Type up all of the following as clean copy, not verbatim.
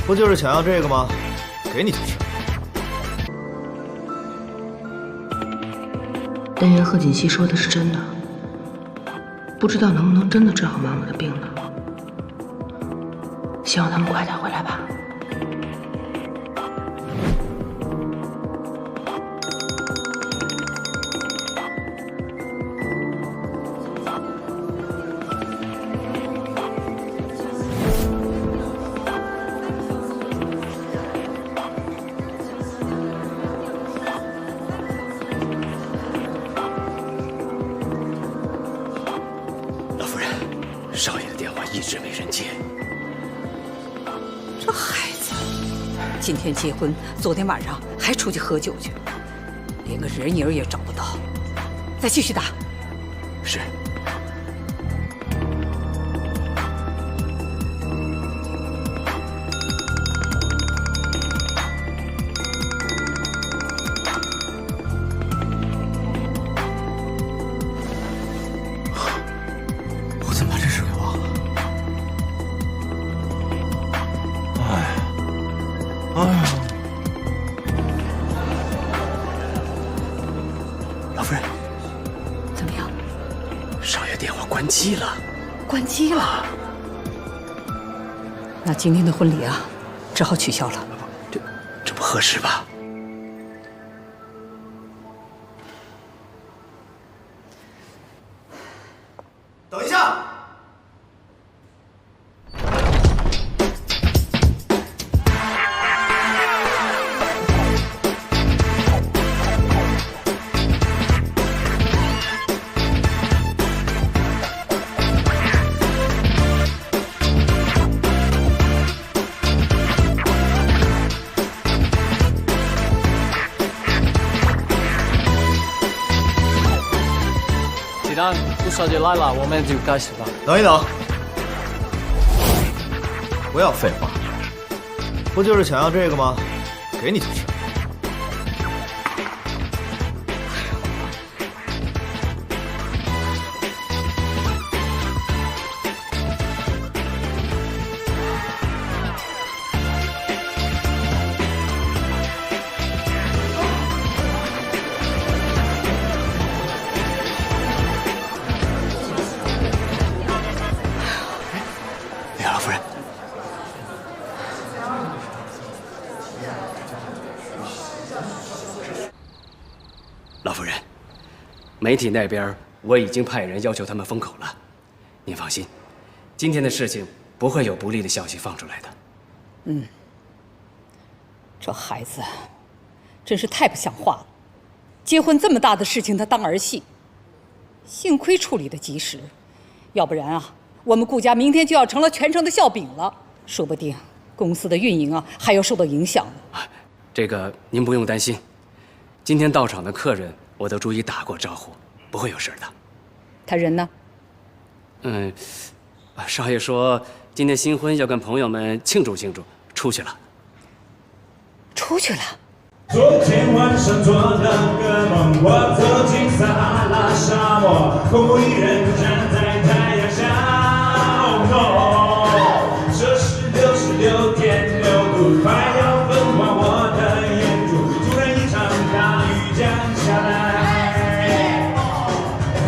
不就是想要这个吗？给你就是。但愿贺锦熙说的是真的，不知道能不能真的治好妈妈的病呢？希望他们快点回来吧。少爷的电话一直没人接。这孩子，今天结婚，昨天晚上还出去喝酒去，连个人影也找不到。再继续打。是。老夫人，怎么样？少爷电话关机了。关机了？那今天的婚礼啊，只好取消了。这不合适吧？等一下。既然顾小姐来了，我们就开始吧。等一等，不要废话，不就是想要这个吗？给你就是。老夫人，老夫人，媒体那边我已经派人要求他们封口了。您放心，今天的事情不会有不利的消息放出来的。嗯，这孩子真是太不像话了，结婚这么大的事情他当儿戏，幸亏处理得及时，要不然啊，我们顾家明天就要成了全城的笑柄了，说不定公司的运营啊还要受到影响呢。这个您不用担心，今天到场的客人我都逐一打过招呼，不会有事的。他人呢？少爷说今天新婚要跟朋友们庆祝庆祝，出去了。出去了。昨天晚上做了个梦，我走进撒哈拉沙漠，空无一人站在太阳下。这是66.6度，快要焚化我的眼珠。突然一场大雨降下来，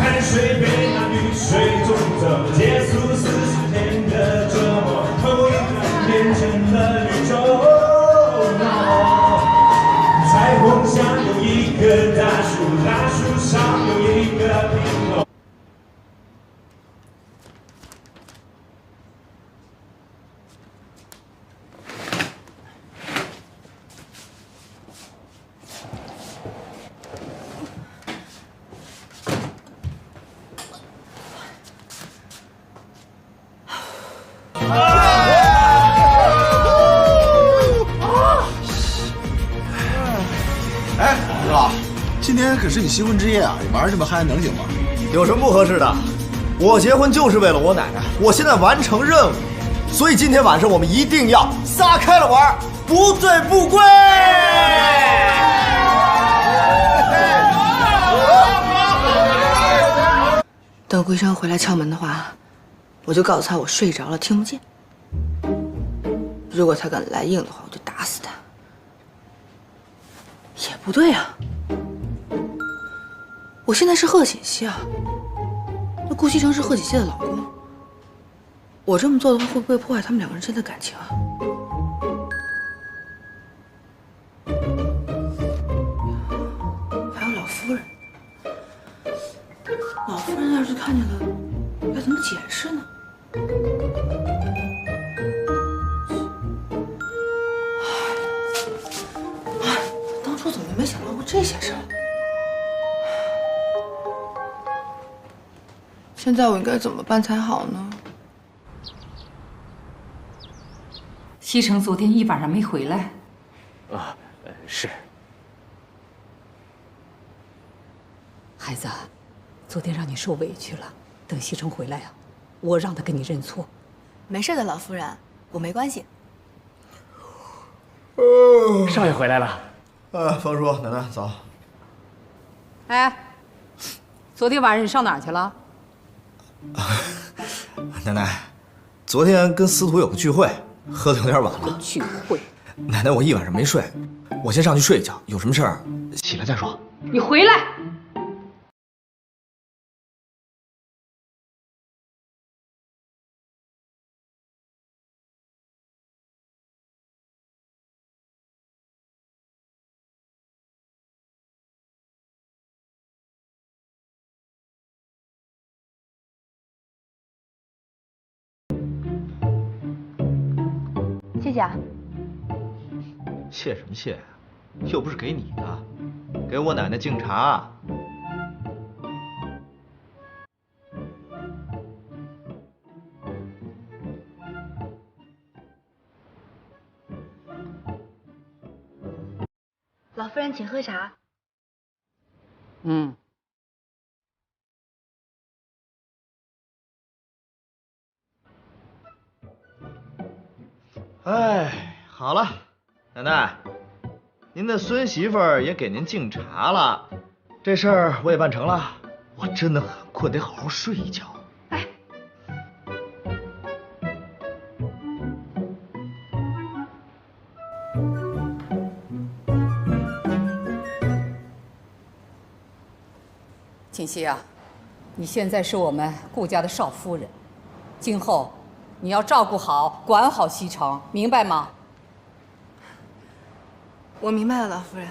汗水被那雨水冲走，结束40天的折磨，头一转变成了绿洲。彩虹下有一棵大树，大树上有一个苹果。哎，哥，今天可是你新婚之夜啊，你玩这么嗨能行吗？有什么不合适的？我结婚就是为了我奶奶，我现在完成任务，所以今天晚上我们一定要撒开了玩，不醉不归。等桂生回来敲门的话，我就告诉他我睡着了，听不见。如果他敢来硬的话，我就打死他。也不对啊，我现在是贺锦熙啊，那顾西城是贺锦熙的老公，我这么做的话，会不会破坏他们两个人之间的感情啊？还有老夫人，老夫人要是看见了，该怎么解释呢？当初怎么没想到过这些事儿？现在我应该怎么办才好呢？西城昨天一晚上没回来。啊，是。孩子，昨天让你受委屈了。等西城回来啊，我让他跟你认错。没事的，老夫人，我没关系。少爷回来了。方叔，奶奶早。哎，昨天晚上你上哪儿去了？奶奶，昨天跟司徒有个聚会，喝的有点晚了。聚会？奶奶，我一晚上没睡，我先上去睡一觉，有什么事儿起来再说。你回来！谢谢啊。谢什么谢呀？又不是给你的，给我奶奶敬茶。老夫人，请喝茶。嗯。哎，好了，奶奶，您的孙媳妇儿也给您敬茶了，这事儿我也办成了。我真的很困，得好好睡一觉。哎，锦溪啊，你现在是我们顾家的少夫人，今后你要照顾好、管好西城，明白吗？我明白了，老夫人。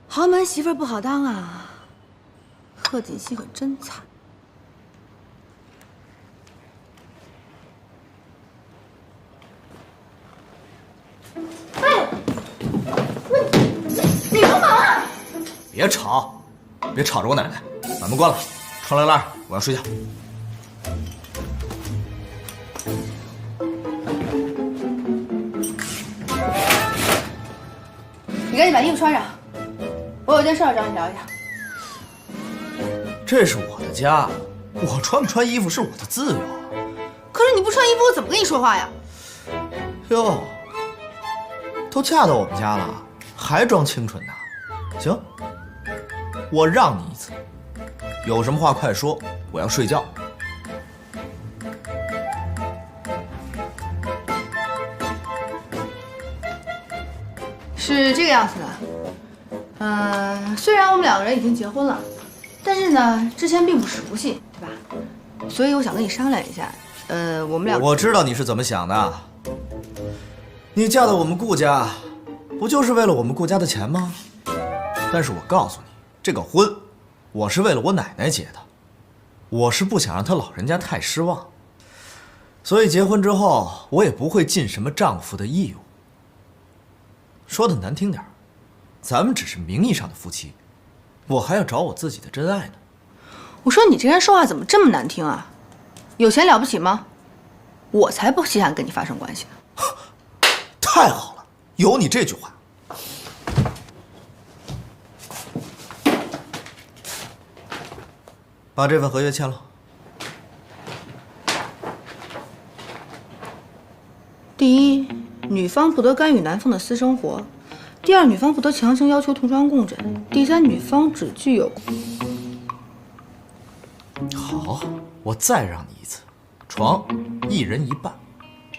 豪门媳妇儿不好当啊，贺锦熙可真惨。你干嘛？别吵，别吵着我奶奶，把门关了，窗帘拉上，我要睡觉。你赶紧把衣服穿上，我有件事要找你聊一下。这是我的家，我穿不穿衣服是我的自由。可是你不穿衣服，我怎么跟你说话呀？哟，都嫁到我们家了，还装清纯呢？行，我让你一次，有什么话快说，我要睡觉。是这个样子的，虽然我们两个人已经结婚了，但是呢，之前并不熟悉，对吧？所以我想跟你商量一下，我们俩……我知道你是怎么想的，你嫁到我们顾家，不就是为了我们顾家的钱吗？但是我告诉你，这个婚，我是为了我奶奶结的，我是不想让她老人家太失望，所以结婚之后，我也不会尽什么丈夫的义务。说的难听点，咱们只是名义上的夫妻，我还要找我自己的真爱呢。我说你这人说话怎么这么难听啊？有钱了不起吗？我才不稀罕跟你发生关系呢。太好了，有你这句话。把这份合约签了。第一，女方不得干预男方的私生活；第二女方不得强行要求同床共枕，第三女方只具有……好，我再让你一次，床一人一半，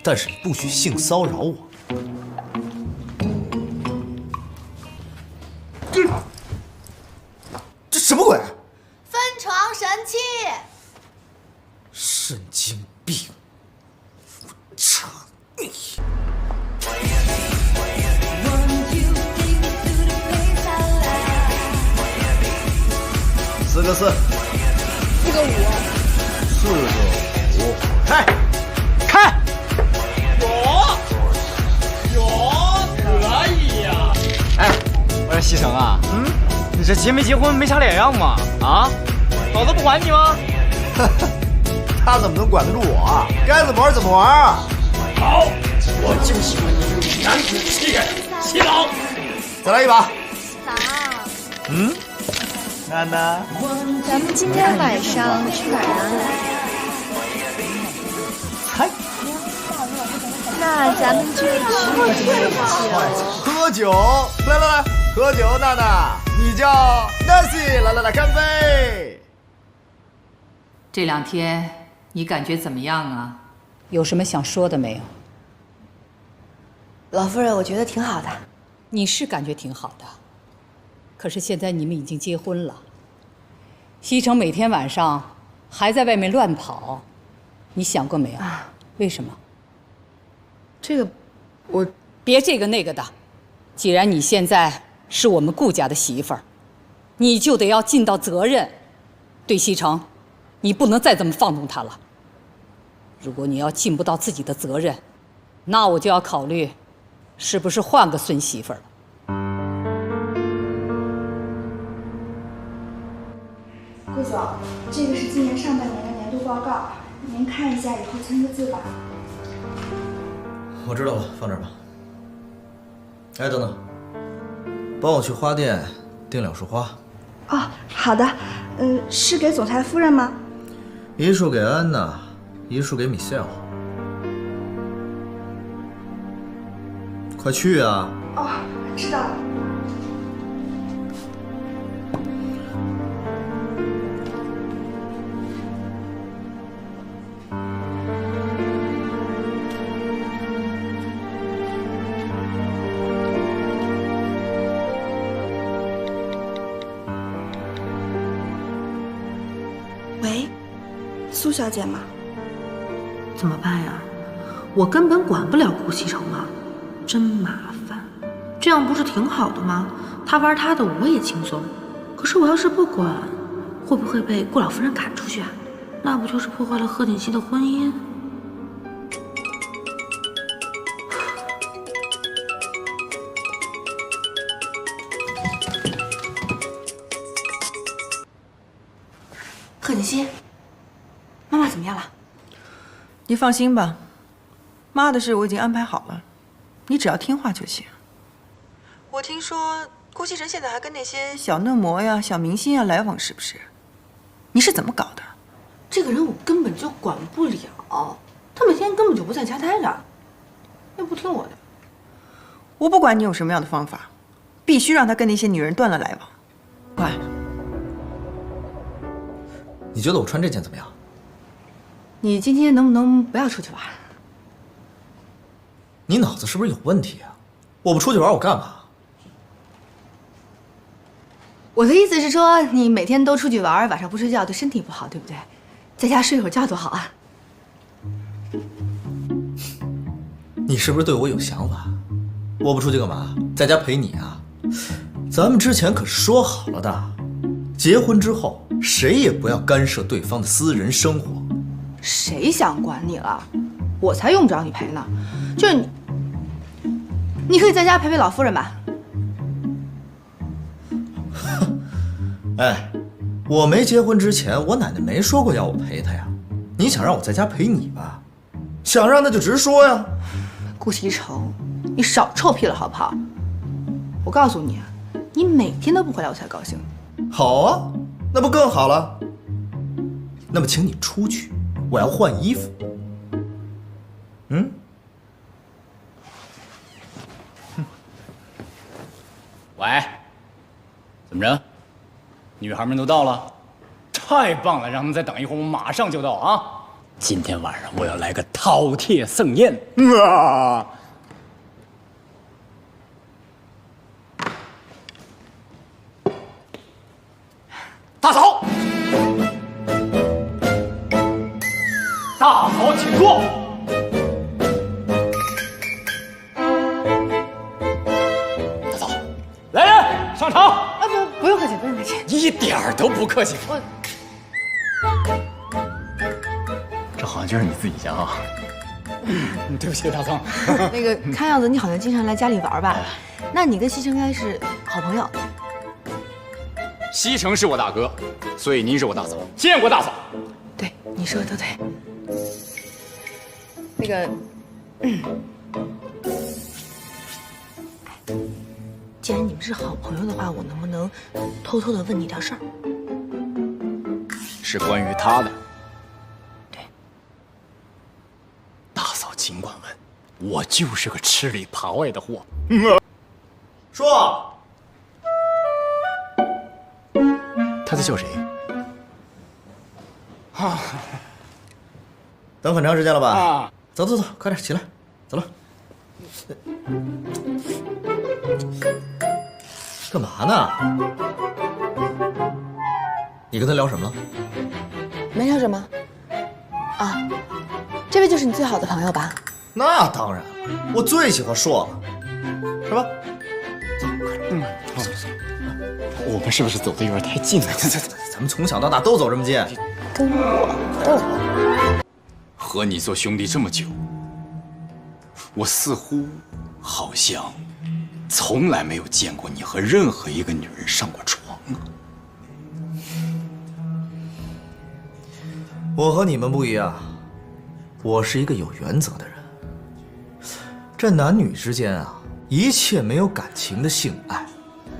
但是你不许性骚扰我。这什么鬼？分床神器。神经病！操你！4个4，4个5，4个5，开，开！可以呀！哎，我说西城啊，你这结没结婚没啥脸样吗？啊，老子不管你吗？他怎么能管得住我啊？该怎么玩怎么玩。好，我就喜欢你这种男子气概，洗澡。再来一把。嫂。娜娜，咱们今天晚上去哪儿啊？猜。那咱们就去喝酒。来，喝酒，娜娜，你叫 Nancy， 来，干杯。这2天你感觉怎么样啊？有什么想说的没有？老夫人，我觉得挺好的。你是感觉挺好的，可是现在你们已经结婚了，西城每天晚上还在外面乱跑，你想过没有？为什么？这个，我别这个那个的。既然你现在是我们顾家的媳妇儿，你就得要尽到责任。对西城，你不能再这么放纵他了。如果你要尽不到自己的责任，那我就要考虑，是不是换个孙媳妇儿了。顾总，这个是今年上半年的年度报告，您看一下，以后签个字吧。我知道了，放这儿吧。哎，等等，帮我去花店订2束花。哦，好的。是给总裁夫人吗？1束给安娜，1束给米歇尔。快去啊！哦，知道了。喂，苏小姐吗？怎么办呀？我根本管不了顾西城啊，真麻烦。这样不是挺好的吗？他玩他的，我也轻松。可是我要是不管，会不会被顾老夫人赶出去啊？那不就是破坏了贺锦熙的婚姻？贺锦熙，妈妈怎么样了？你放心吧，妈的事我已经安排好了，你只要听话就行。我听说顾西城现在还跟那些小嫩模呀、小明星呀来往，是不是？你是怎么搞的？这个人我根本就管不了，他每天根本就不在家待着，又不听我的。我不管你有什么样的方法，必须让他跟那些女人断了来往。乖。你觉得我穿这件怎么样？你今天能不能不要出去玩？你脑子是不是有问题啊？我不出去玩，我干嘛？我的意思是说，你每天都出去玩，晚上不睡觉对身体不好，对不对？在家睡会儿觉多好啊！你是不是对我有想法？我不出去干嘛？在家陪你啊？咱们之前可是说好了的，结婚之后谁也不要干涉对方的私人生活。谁想管你了？我才用不着你陪呢。就是你，你可以在家陪陪老夫人吧。哎，我没结婚之前，我奶奶没说过要我陪她呀。你想让我在家陪你吧？想让那就直说呀。顾西城，你少臭屁了好不好？我告诉你，你每天都不回来，我才高兴。好啊，那不更好了？那么请你出去，我要换衣服。喂，怎么着？女孩们都到了？太棒了，让他们再等一会儿，我马上就到啊！今天晚上我要来个饕餮盛宴。大嫂，大嫂请坐。大嫂，来人上场。啊不用客气，不用客气，一点儿都不客气。这好像就是你自己家啊。对不起，大桑。那个看样子你好像经常来家里玩吧？那你跟西城应该是好朋友。西城是我大哥，所以您是我大嫂。见过大嫂。对，你说的都对。那个，既然你们是好朋友的话，我能不能偷偷的问你点事儿？是关于他的。对。大嫂尽管问，我就是个吃里扒外的货。说。他在叫谁？啊，等很长时间了吧？啊，走走走，快点起来，走了。干嘛呢？你跟他聊什么了？没聊什么。啊，这位就是你最好的朋友吧？那当然了，我最喜欢硕了，是吧？走，走。我们是不是走的有点太近了？咱们从小到大都走这么近。跟我和你做兄弟这么久，我似乎好像从来没有见过你和任何一个女人上过床啊。我和你们不一样，我是一个有原则的人。这男女之间啊，一切没有感情的性爱，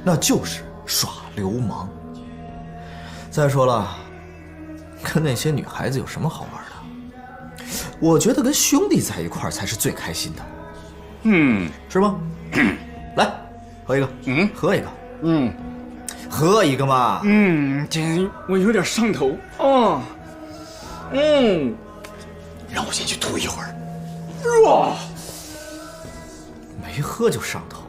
那就是耍流氓。再说了，跟那些女孩子有什么好玩的？我觉得跟兄弟在一块儿才是最开心的。是吗？来，喝一个。喝一个。喝一个嘛。这我有点上头。让我先去吐一会儿。没喝就上头。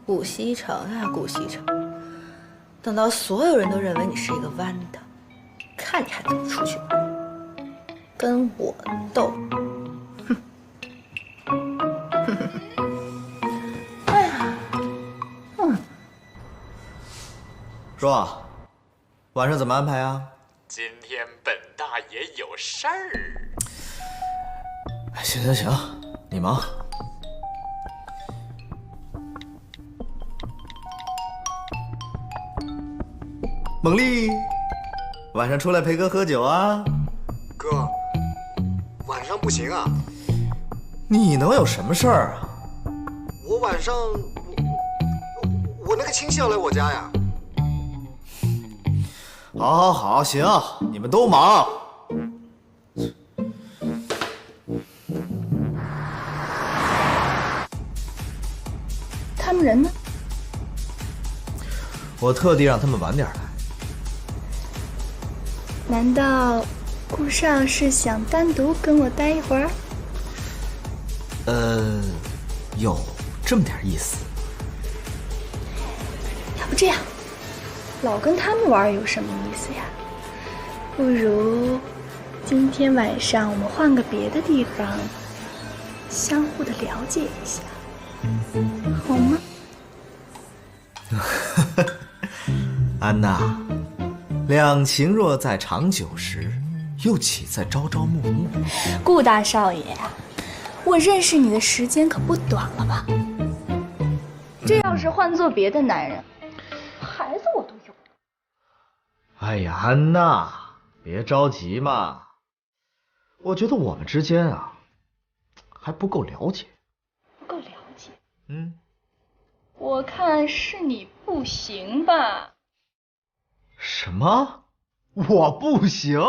顾西城啊，顾西城，等到所有人都认为你是一个弯的，看你还怎么出去玩，跟我斗！哎呀，说，晚上怎么安排啊？今天本大爷有事儿。行，你忙。猛力，晚上出来陪哥喝酒啊！哥，晚上不行啊。你能有什么事儿啊？我晚上我那个亲戚要来我家呀。好，行，你们都忙。他们人呢？我特地让他们晚点来。难道顾少是想单独跟我待一会儿？有这么点意思。要不这样，老跟他们玩有什么意思呀？不如今天晚上我们换个别的地方，相互的了解一下，好吗？安娜，两情若在长久时，又岂在朝朝暮暮？顾大少爷，我认识你的时间可不短了吧？这要是换做别的男人，孩子我都有。哎呀，安娜，别着急嘛。我觉得我们之间啊，还不够了解。不够了解？我看是你不行吧？什么？我不行。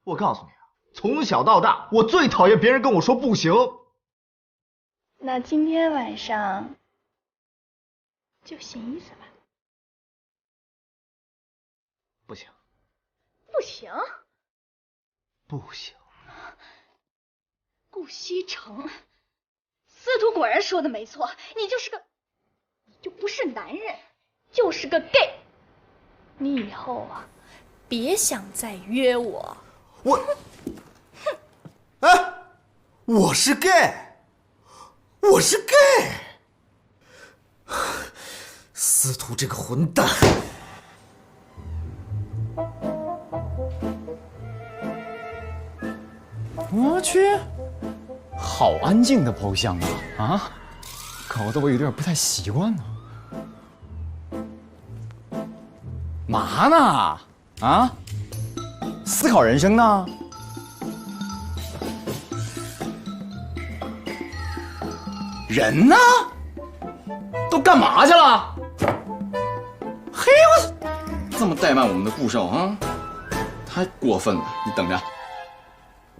我告诉你啊，从小到大，我最讨厌别人跟我说不行。那今天晚上就行意思吧。不行，不行，不行。顾西城，司徒果然说的没错，你就不是男人，就是个 gay。你以后啊，别想再约我。哎，我是 gay， 我是 gay。司徒这个混蛋！我去，好安静的包厢啊！啊，搞得我有点不太习惯呢。嘛呢？啊？思考人生呢？人呢？都干嘛去了？嘿，我这么怠慢我们的顾少啊，太过分了！你等着。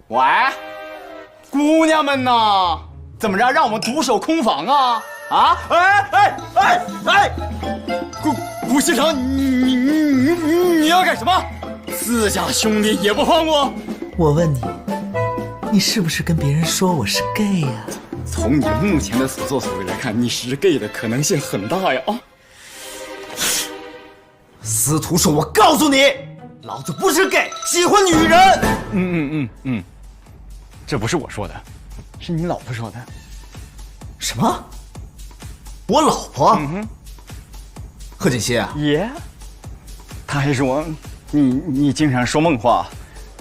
喂，姑娘们呐，怎么着？让我们独守空房啊？啊！顾西城，你要干什么？自家兄弟也不放过？我问你，你是不是跟别人说我是 gay 呀？从你目前的所作所为来看，你是 gay 的可能性很大呀！啊！司徒说：“我告诉你，老子不是 gay， 喜欢女人。”这不是我说的，是你老婆说的。什么？我老婆？贺锦熙啊？耶！他还说你经常说梦话，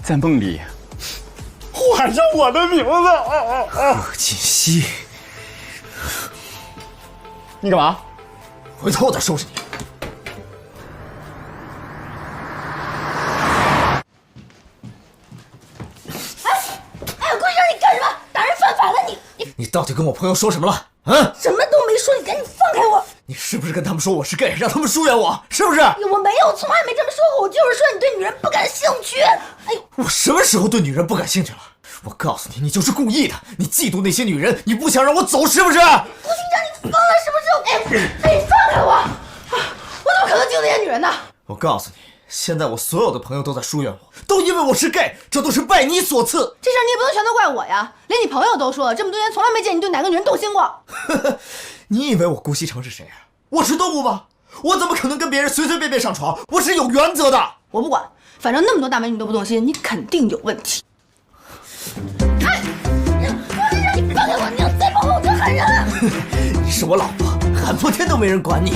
在梦里喊上我的名字。贺锦熙，你干嘛？回头我再收拾你。你到底跟我朋友说什么了？啊？什么都没说，你赶紧放开我！你是不是跟他们说我是 gay， 让他们疏远我？是不是？我没有，从来没这么说过。我就是说你对女人不感兴趣。哎呦，我什么时候对女人不感兴趣了？我告诉你，你就是故意的。你嫉妒那些女人，你不想让我走，是不是？顾局长，你疯了是不是？哎，你放开我！我怎么可能嫉妒那些女人呢？我告诉你，现在我所有的朋友都在疏远我，都因为我是 gay， 这都是拜你所赐。这事儿你也不能全都怪我呀，连你朋友都说了，这么多年从来没见你对哪个女人动心过。你以为我顾西城是谁啊？我是动物吗？我怎么可能跟别人随随便便上床？我是有原则的。我不管，反正那么多大美女都不动心，你肯定有问题。哎，顾局长，你放开我！你要再碰我，我就喊人了。你是我老婆，喊破天都没人管你。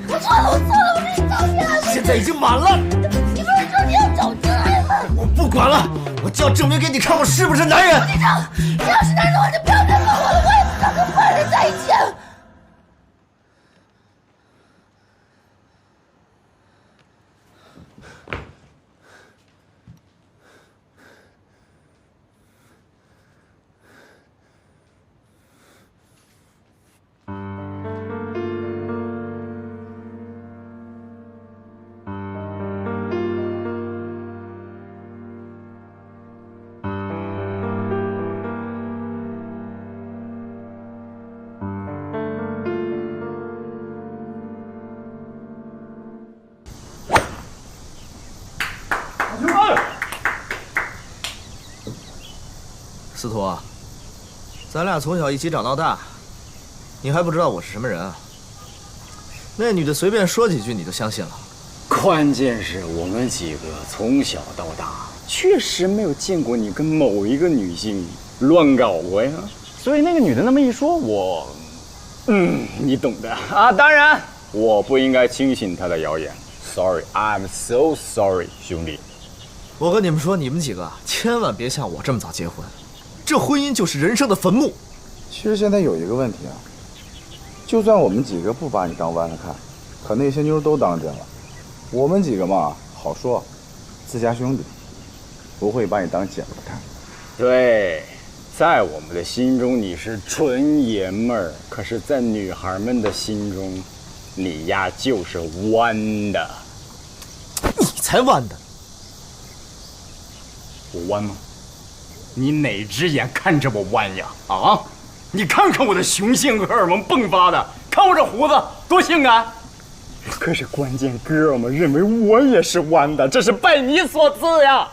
我错了，我跟你道歉。现在已经满了。你不是说你要找真爱吗？我不管了，我就要证明给你看我是不是男人。顾局长，你要是男人的话，就不要再问我了，我也不想跟坏人在一起。司徒啊，咱俩从小一起长到大，你还不知道我是什么人啊？那女的随便说几句你就相信了？关键是我们几个从小到大确实没有见过你跟某一个女性乱搞过呀，所以那个女的那么一说，我，你懂的啊。当然，我不应该轻信她的谣言。Sorry, I'm so sorry， 兄弟。我跟你们说，你们几个千万别像我这么早结婚，这婚姻就是人生的坟墓。其实现在有一个问题啊，就算我们几个不把你当弯子看，可那些妞都当真了。我们几个嘛，好说，自家兄弟，不会把你当姐们看。对，在我们的心中你是纯爷们儿，可是，在女孩们的心中，你呀就是弯的。你才弯的，我弯吗？你哪只眼看着我弯呀？啊！你看看我的雄性荷尔蒙迸发的，看我这胡子多性感。可是关键哥们认为我也是弯的，这是拜你所赐呀。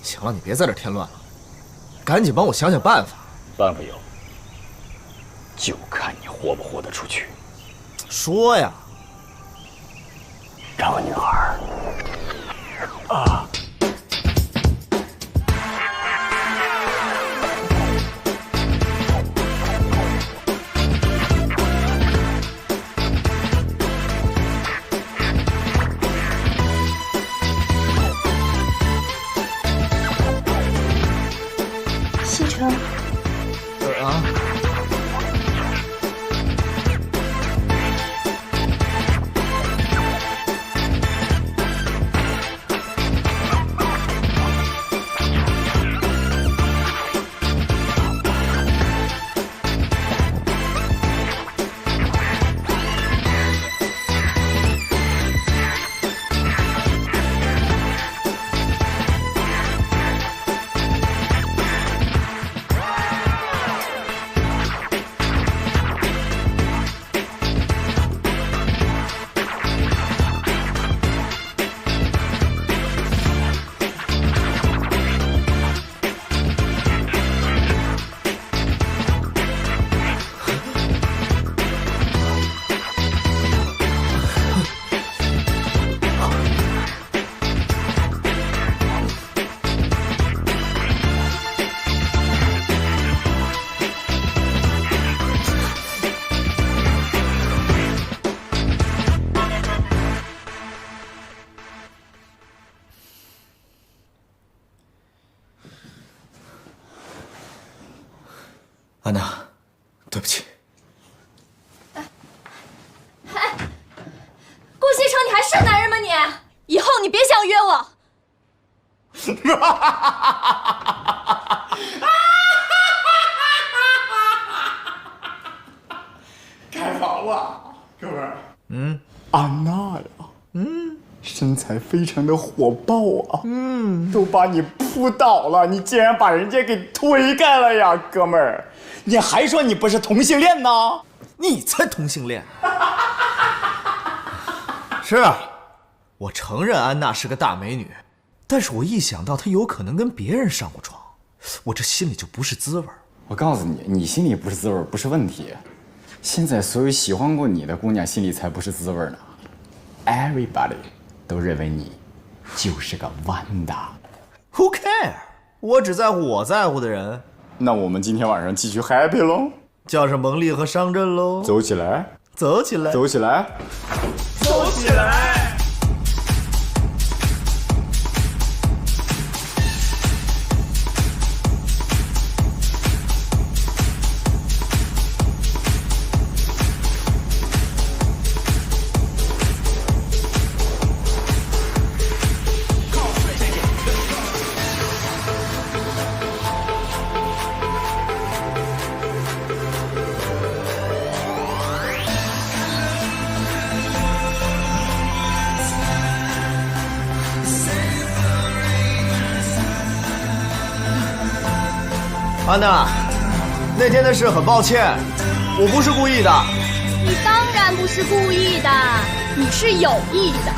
行了，你别在这添乱了，赶紧帮我想想办法。办法有，就看你活不活得出去。说呀。找个女孩啊。西城，啊。安娜，对不起。顾西城，你还是男人吗你？以后你别想约我。太好了，哥们儿。安娜呀，身材非常的火爆啊，都把你扑倒了，你竟然把人家给推开了呀，哥们儿，你还说你不是同性恋呢？你才同性恋！是啊，我承认安娜是个大美女，但是我一想到她有可能跟别人上过床，我这心里就不是滋味。我告诉你，你心里不是滋味不是问题，现在所有喜欢过你的姑娘心里才不是滋味呢。Everybody 都认为你就是个弯的。Who care？ 我只在乎我在乎的人。那我们今天晚上继续 happy 喽，叫上蒙丽和商震喽，走起来，走起来，走起来，走起来！安娜，那天的事很抱歉，我不是故意的。你当然不是故意的，你是有意的。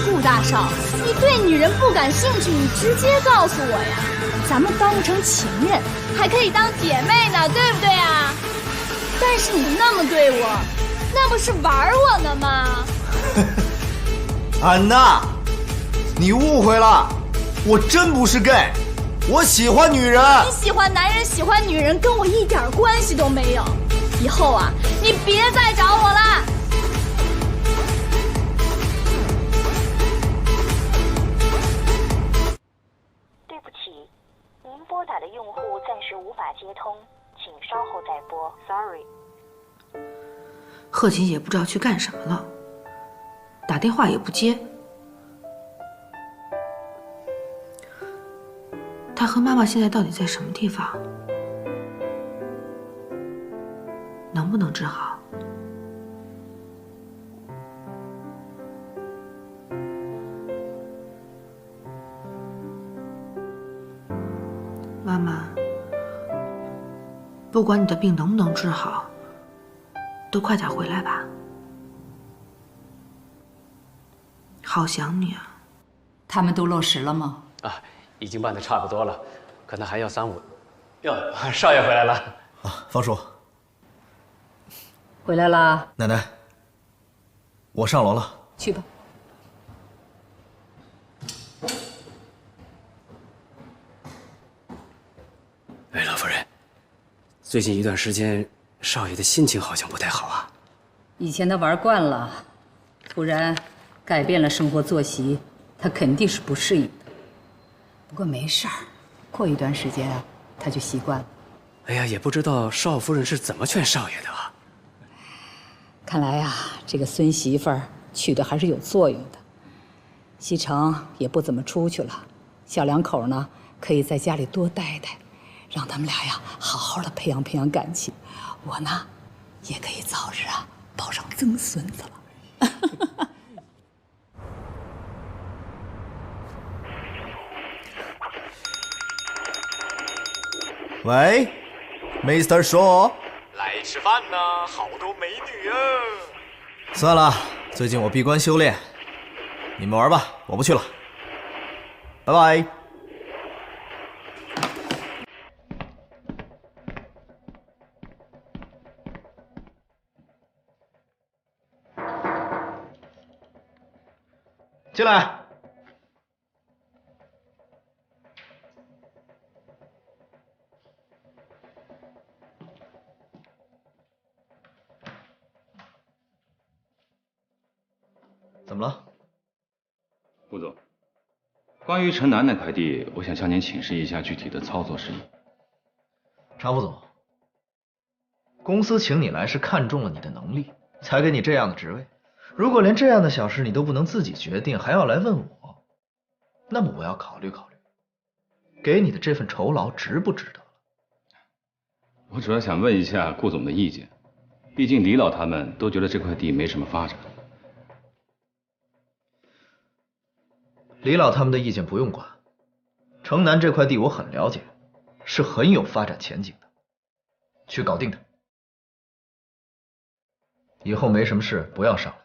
顾大少，你对女人不感兴趣，你直接告诉我呀，咱们当不成情人，还可以当姐妹呢，对不对啊？但是你那么对我，那不是玩我呢吗？安娜，你误会了，我真不是 gay。我喜欢女人。你喜欢男人，喜欢女人，跟我一点关系都没有。以后啊，你别再找我了。对不起，您拨打的用户暂时无法接通，请稍后再拨。Sorry。贺琴也不知道去干什么了，打电话也不接。他和妈妈现在到底在什么地方？能不能治好？妈妈，不管你的病能不能治好，都快点回来吧。好想你啊！他们都落实了吗？啊，已经办得差不多了，可能还要3、5。哟，少爷回来了。啊，方叔，回来啦。奶奶，我上楼了。去吧。哎，老夫人，最近一段时间，少爷的心情好像不太好啊。以前他玩惯了，突然改变了生活作息，他肯定是不适应的。不过没事儿，过一段时间啊，他就习惯了。哎呀，也不知道少夫人是怎么劝少爷的啊。看来呀，这个孙媳妇儿娶的还是有作用的。西城也不怎么出去了，小两口呢可以在家里多待待，让他们俩呀好好的培养培养感情。我呢，也可以早日啊抱上曾孙子了。喂 ，Mr. Shaw， 来吃饭呢，好多美女啊！算了，最近我闭关修炼，你们玩吧，我不去了，拜拜。进来。怎么了？顾总，关于城南那块地，我想向您请示一下具体的操作事宜。常副总，公司请你来是看中了你的能力，才给你这样的职位。如果连这样的小事你都不能自己决定，还要来问我，那么我要考虑考虑，给你的这份酬劳值不值得了。我主要想问一下顾总的意见，毕竟李老他们都觉得这块地没什么发展。李老他们的意见不用管，城南这块地我很了解，是很有发展前景的，去搞定它。以后没什么事不要上来。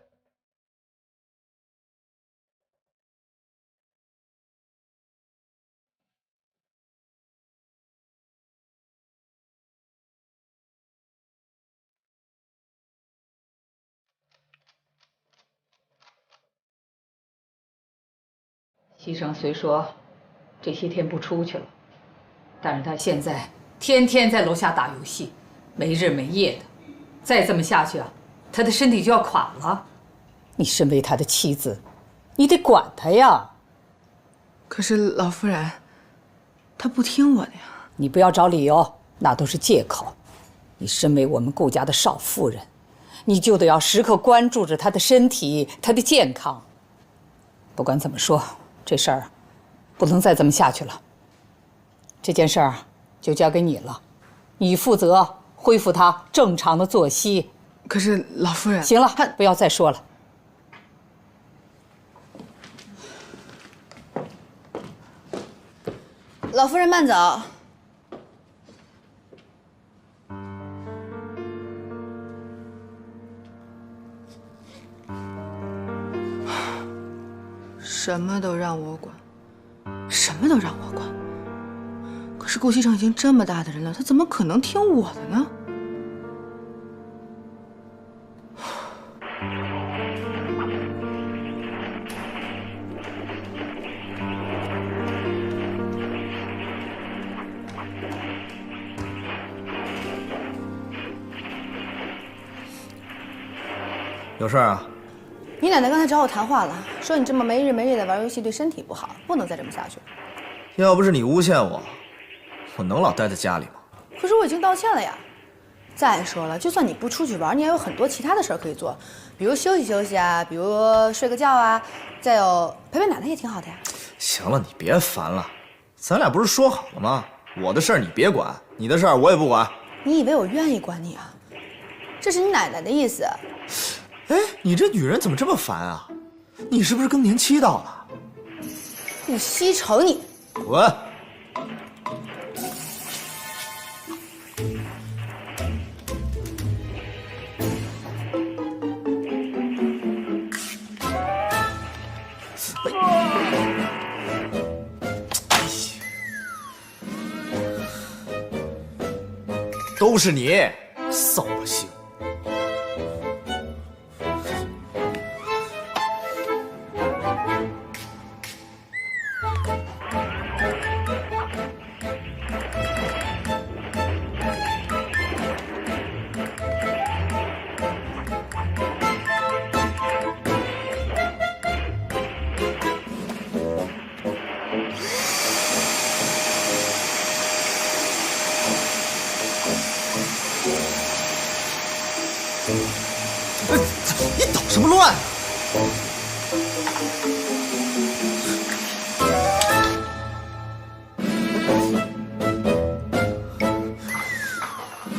西城虽说这些天不出去了，但是他现在天天在楼下打游戏，没日没夜的。再这么下去啊，他的身体就要垮了。你身为他的妻子，你得管他呀。可是老夫人，他不听我的呀。你不要找理由，那都是借口。你身为我们顾家的少夫人，你就得要时刻关注着他的身体，他的健康。不管怎么说，这事儿不能再这么下去了。这件事儿就交给你了，你负责恢复他正常的作息。可是老夫人，行了，不要再说了。老夫人慢走。什么都让我管，什么都让我管。可是顾西城已经这么大的人了，他怎么可能听我的呢？有事儿啊？你奶奶刚才找我谈话了，说你这么没日没夜的玩游戏对身体不好，不能再这么下去了。要不是你诬陷我，我能老待在家里吗？可是我已经道歉了呀。再说了，就算你不出去玩，你也有很多其他的事儿可以做，比如休息休息啊，比如睡个觉啊，再有陪陪奶奶也挺好的呀。行了，你别烦了，咱俩不是说好了吗？我的事儿你别管，你的事儿我也不管。你以为我愿意管你啊？这是你奶奶的意思。哎，你这女人怎么这么烦啊？你是不是更年期到了？顾西城，你滚！都是你，扫把星。你捣什么乱啊？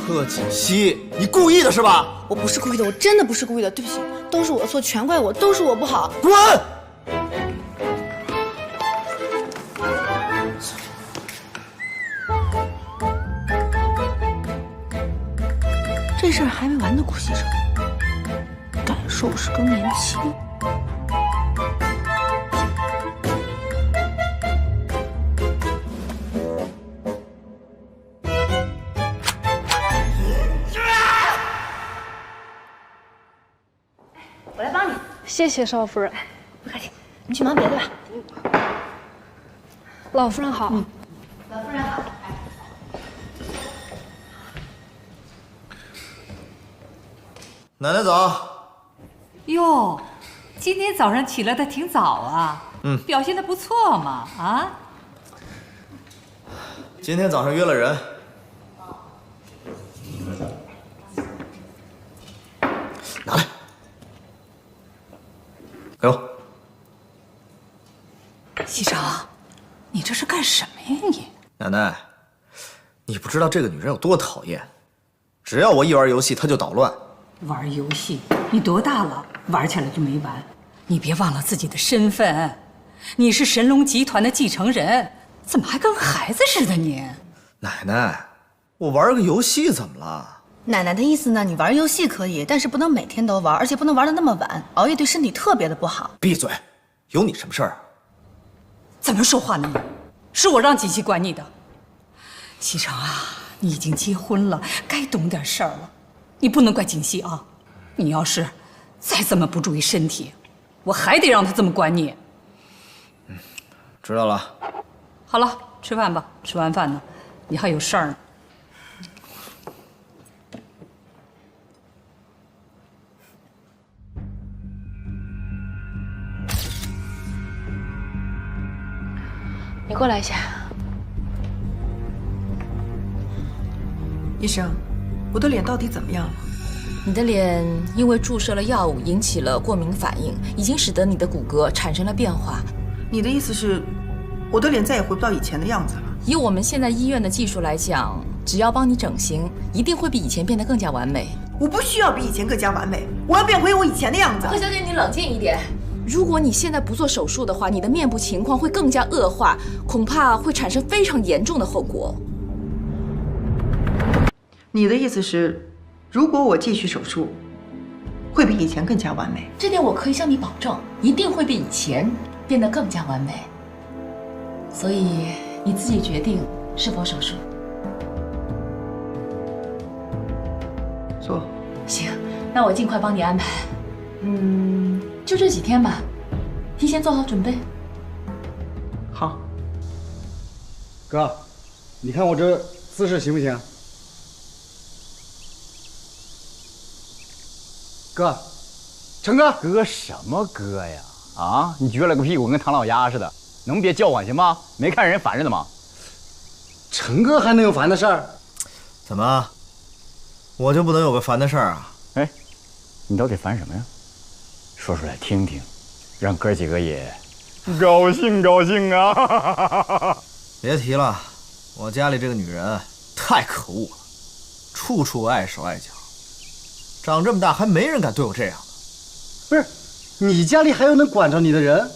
贺锦熙，你故意的是吧？我不是故意的，我真的不是故意的，对不起，都是我的错，全怪我，都是我不好。滚！这事儿还没完呢，顾西城，感受是更年期。我来帮你。谢谢少夫人。不客气，你去忙别的吧。老夫人好。老夫人好。奶奶早。哟，今天早上起来的挺早啊。表现的不错嘛，啊。今天早上约了人。拿来。给我。西城，你这是干什么呀你？奶奶，你不知道这个女人有多讨厌，只要我一玩游戏，她就捣乱。玩游戏？你多大了？玩起来就没完？你别忘了自己的身份，你是神龙集团的继承人，怎么还跟孩子似的你？奶奶，我玩个游戏怎么了？奶奶的意思呢？你玩游戏可以，但是不能每天都玩，而且不能玩得那么晚，熬夜对身体特别的不好。闭嘴！有你什么事儿啊？怎么说话呢你？是我让锦溪管你的。西城啊，你已经结婚了，该懂点事儿了。你不能怪锦溪啊！你要是再这么不注意身体，我还得让他这么管你。知道了。好了，吃饭吧。吃完饭呢，你还有事儿呢。你过来一下。医生，我的脸到底怎么样了？你的脸因为注射了药物引起了过敏反应，已经使得你的骨骼产生了变化。你的意思是，我的脸再也回不到以前的样子了？以我们现在医院的技术来讲，只要帮你整形，一定会比以前变得更加完美。我不需要比以前更加完美，我要变回我以前的样子。贺小姐，你冷静一点。如果你现在不做手术的话，你的面部情况会更加恶化，恐怕会产生非常严重的后果。你的意思是，如果我继续手术，会比以前更加完美？这点我可以向你保证，一定会比以前变得更加完美。所以你自己决定是否手术。做。行，那我尽快帮你安排。就这几天吧，提前做好准备。好。哥，你看我这姿势行不行？哥，成哥，哥什么哥呀？啊，你撅了个屁股跟唐老鸭似的，能别叫唤行吗？没看人烦着呢吗？成哥还能有烦的事儿？怎么，我就不能有个烦的事儿啊？哎，你到底烦什么呀？说出来听听，让哥几个也高兴高兴啊！别提了，我家里这个女人太可恶了，处处碍手碍脚，长这么大还没人敢对我这样的。不是，你家里还有能管着你的人？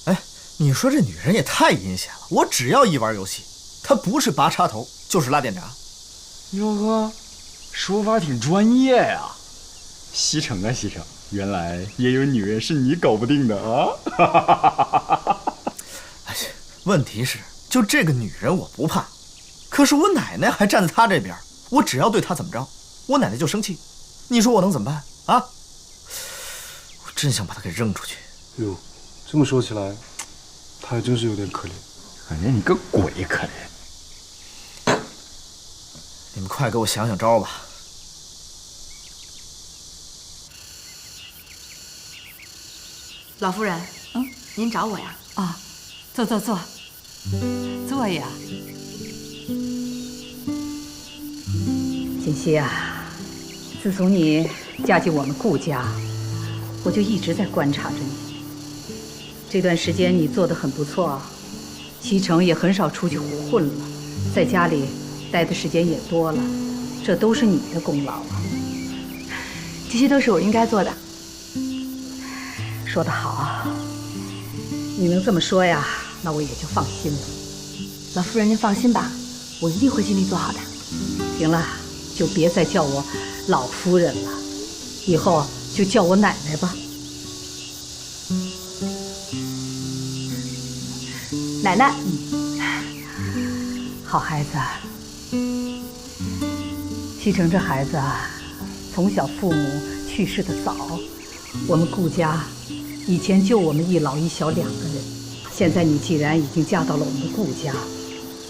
哎，你说这女人也太阴险了，我只要一玩游戏，她不是拔插头就是拉电闸。哟呵，说法挺专业呀。西城啊西城，原来也有女人是你搞不定的啊！哎，问题是，就这个女人我不怕，可是我奶奶还站在她这边，我只要对她怎么着，我奶奶就生气。你说我能怎么办啊？我真想把她给扔出去。哟，这么说起来，她还真是有点可怜。可怜你个鬼，可怜！你们快给我想想招吧。老夫人，您找我呀？啊，坐，坐呀。锦溪啊，自从你嫁进我们顾家，我就一直在观察着你。这段时间你做得很不错啊，西城也很少出去混了，在家里待的时间也多了，这都是你的功劳啊。这些都是我应该做的。说得好，你能这么说呀，那我也就放心了。老夫人，您放心吧，我一定会尽力做好的。行了，就别再叫我老夫人了，以后就叫我奶奶吧。奶奶，好孩子。西城这孩子啊，从小父母去世的早，我们顾家以前就我们一老一小2个人，现在你既然已经嫁到了我们顾家，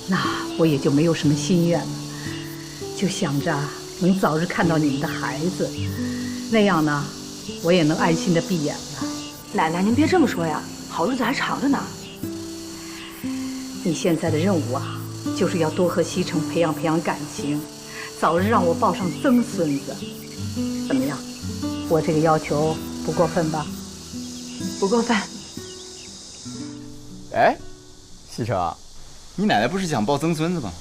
那我也就没有什么心愿了，就想着能早日看到你们的孩子，那样呢，我也能安心的闭眼了。奶奶，您别这么说呀，好日子还长着呢。你现在的任务啊，就是要多和西城培养培养感情，早日让我抱上曾孙子。怎么样？我这个要求不过分吧？不过分。哎，西城，你奶奶不是想抱曾孙子吗？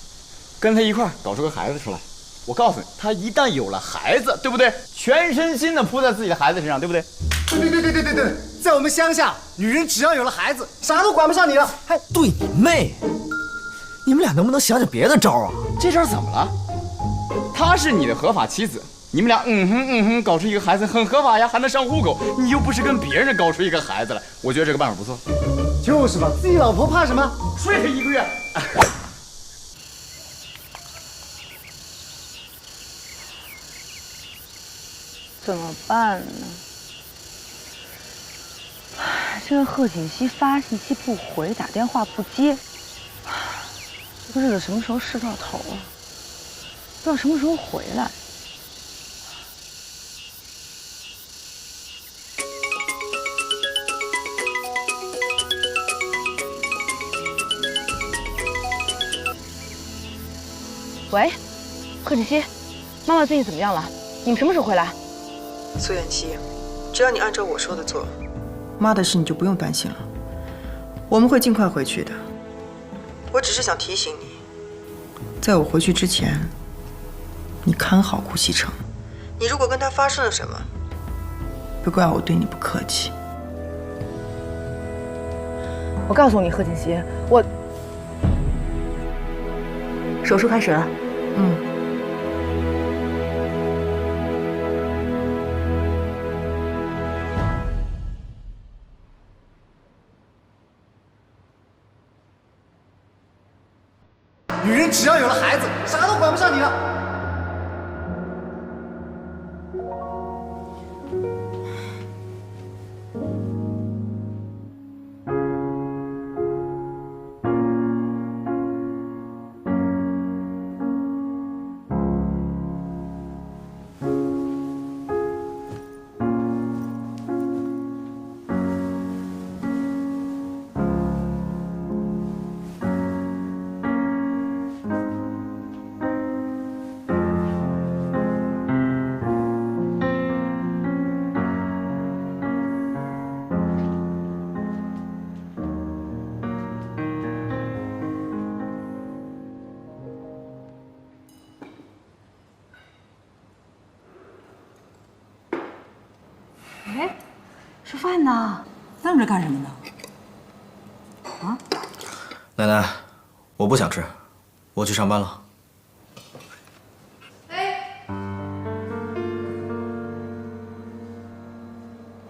跟她一块儿搞出个孩子出来。我告诉你，她一旦有了孩子，对不对？全身心的扑在自己的孩子身上，对不对？对，在我们乡下，女人只要有了孩子，啥都管不上你了。还对你妹！你们俩能不能想想别的招啊？这招怎么了？她是你的合法妻子，你们俩搞出一个孩子很合法呀，还能上户口。你又不是跟别人搞出一个孩子来，我觉得这个办法不错。就是嘛，自己老婆怕什么？睡她1个月。怎么办呢？这个贺锦熙发信息不回，打电话不接，这个日子什么时候是到头啊？不知道什么时候回来。喂，贺锦熙，妈妈最近怎么样了？你们什么时候回来？苏远琪，只要你按照我说的做，妈的事你就不用担心了，我们会尽快回去的。我只是想提醒你，在我回去之前，你看好顾西城。你如果跟他发生了什么，别怪我对你不客气。我告诉你，贺锦熙，我手术开始了。女人只要有了孩子，啥都管不上你了。哎，吃饭呢？愣着干什么呢？啊？奶奶，我不想吃，我去上班了。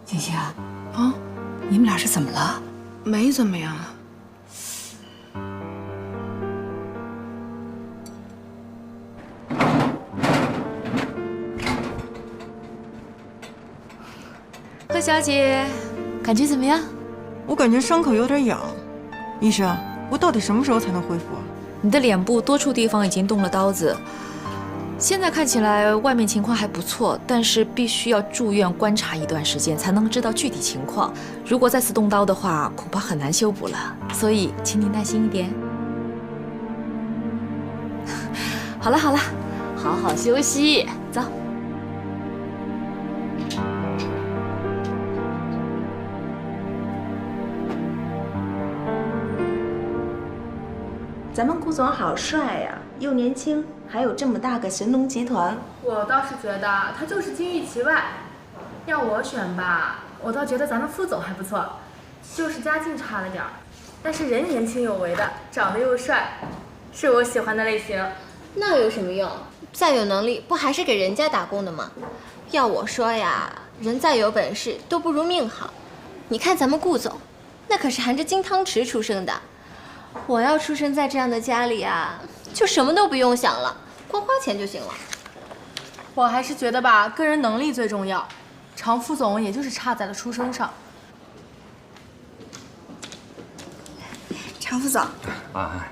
锦溪啊，你们俩是怎么了？没怎么样。小姐，感觉怎么样？我感觉伤口有点痒，医生，我到底什么时候才能恢复啊？你的脸部多处地方已经动了刀子，现在看起来外面情况还不错，但是必须要住院观察一段时间才能知道具体情况。如果再次动刀的话，恐怕很难修补了，所以请你耐心一点。好了好了，好好休息，走。咱们顾总好帅呀，又年轻，还有这么大个神农集团。我倒是觉得他就是金玉其外。要我选吧，我倒觉得咱们副总还不错，就是家境差了点儿，但是人年轻有为的，长得又帅，是我喜欢的类型。那有什么用？再有能力，不还是给人家打工的吗？要我说呀，人再有本事都不如命好。你看咱们顾总，那可是含着金汤匙出生的。我要出生在这样的家里啊，就什么都不用想了，光花钱就行了。我还是觉得吧，个人能力最重要。常副总也就是差在了出身上。常副总啊，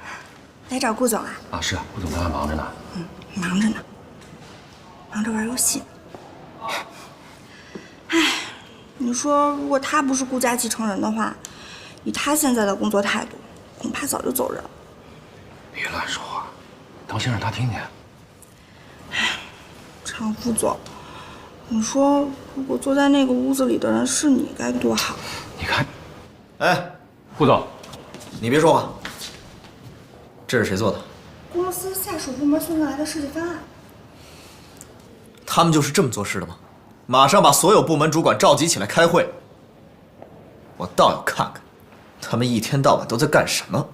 来找顾总啊？啊，是啊，顾总他还忙着呢。忙着呢，忙着玩游戏。唉，你说如果他不是顾家继承人的话，以他现在的工作态度，恐怕早就走人了。别乱说话，当心让他听见。常副总，你说如果坐在那个屋子里的人是你，该多好。你看，哎，顾总，你别说话。这是谁做的？公司下属部门送过来的设计方案。他们就是这么做事的吗？马上把所有部门主管召集起来开会。我倒要看看，他们一天到晚都在干什么。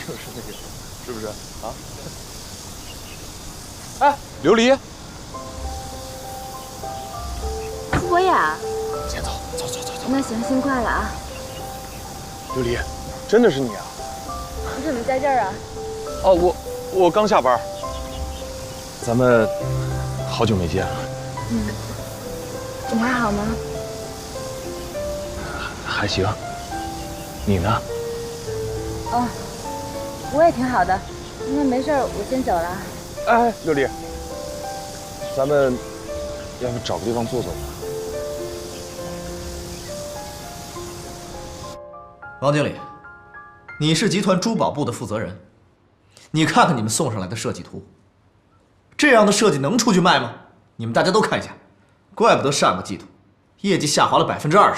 就是那个，是不是啊？哎，琉璃，是我呀。先走，走走走走。那行，辛苦了啊。琉璃，真的是你啊？你怎么在这儿啊？哦，我刚下班。咱们好久没见了。你还好吗？还行。你呢？哦，我也挺好的。那没事，我先走了。哎，琉璃，咱们要不找个地方坐坐吧？王经理，你是集团珠宝部的负责人，你看看你们送上来的设计图，这样的设计能出去卖吗？你们大家都看一下，怪不得上个季度业绩下滑了20%，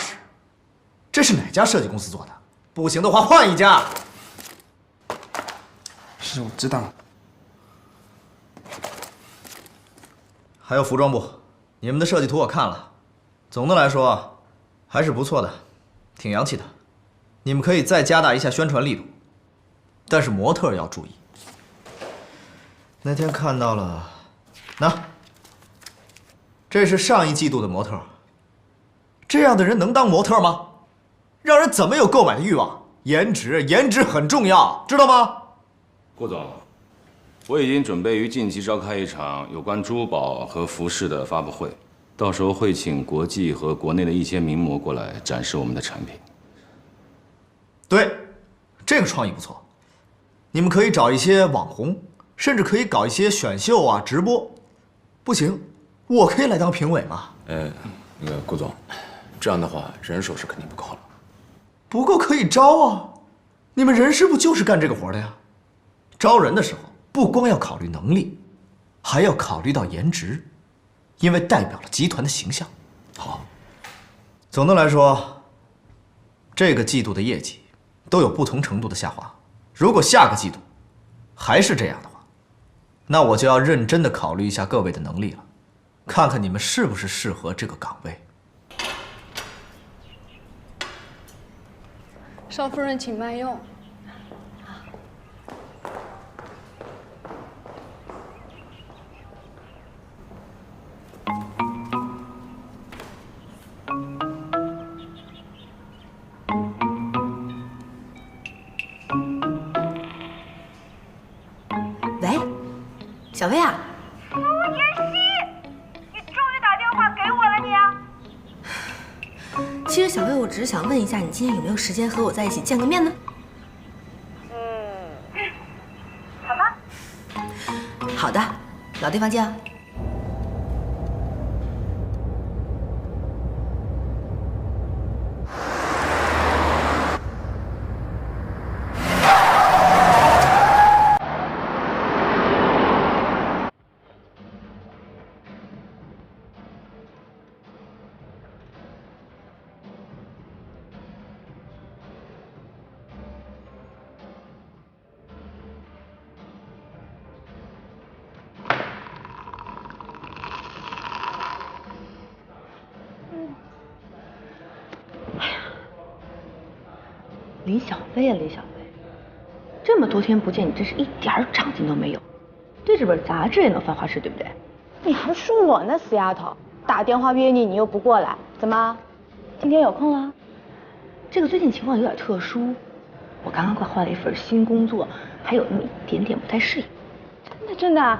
这是哪家设计公司做的？不行的话换一家。是，我知道了。还有服装部，你们的设计图我看了，总的来说还是不错的，挺洋气的。你们可以再加大一下宣传力度，但是模特要注意。那天看到了，这是上一季度的模特。这样的人能当模特吗？让人怎么有购买的欲望？颜值很重要，知道吗？顾总，我已经准备于近期召开一场有关珠宝和服饰的发布会，到时候会请国际和国内的一些名模过来展示我们的产品。对，这个创意不错。你们可以找一些网红，甚至可以搞一些选秀啊、直播。不行，我可以来当评委嘛。那个顾总，这样的话人手是肯定不够了。不够可以招啊，你们人事部就是干这个活的呀。招人的时候不光要考虑能力，还要考虑到颜值，因为代表了集团的形象。好，总的来说，这个季度的业绩都有不同程度的下滑。如果下个季度还是这样的话，那我就要认真的考虑一下各位的能力了，看看你们是不是适合这个岗位。少夫人，请慢用。小薇啊，傅妍希，你终于打电话给我了你啊！其实小薇，我只是想问一下，你今天有没有时间和我在一起见个面呢？好吧。好的，老地方见啊。李小薇啊，李小薇，这么多天不见，你真是一点长进都没有。对这本杂志也能犯花痴，对不对？你还说我呢，死丫头！打电话约你，你又不过来，怎么？今天有空了？这个最近情况有点特殊，我刚刚换了一份新工作，还有那么一点点不太适应。真的？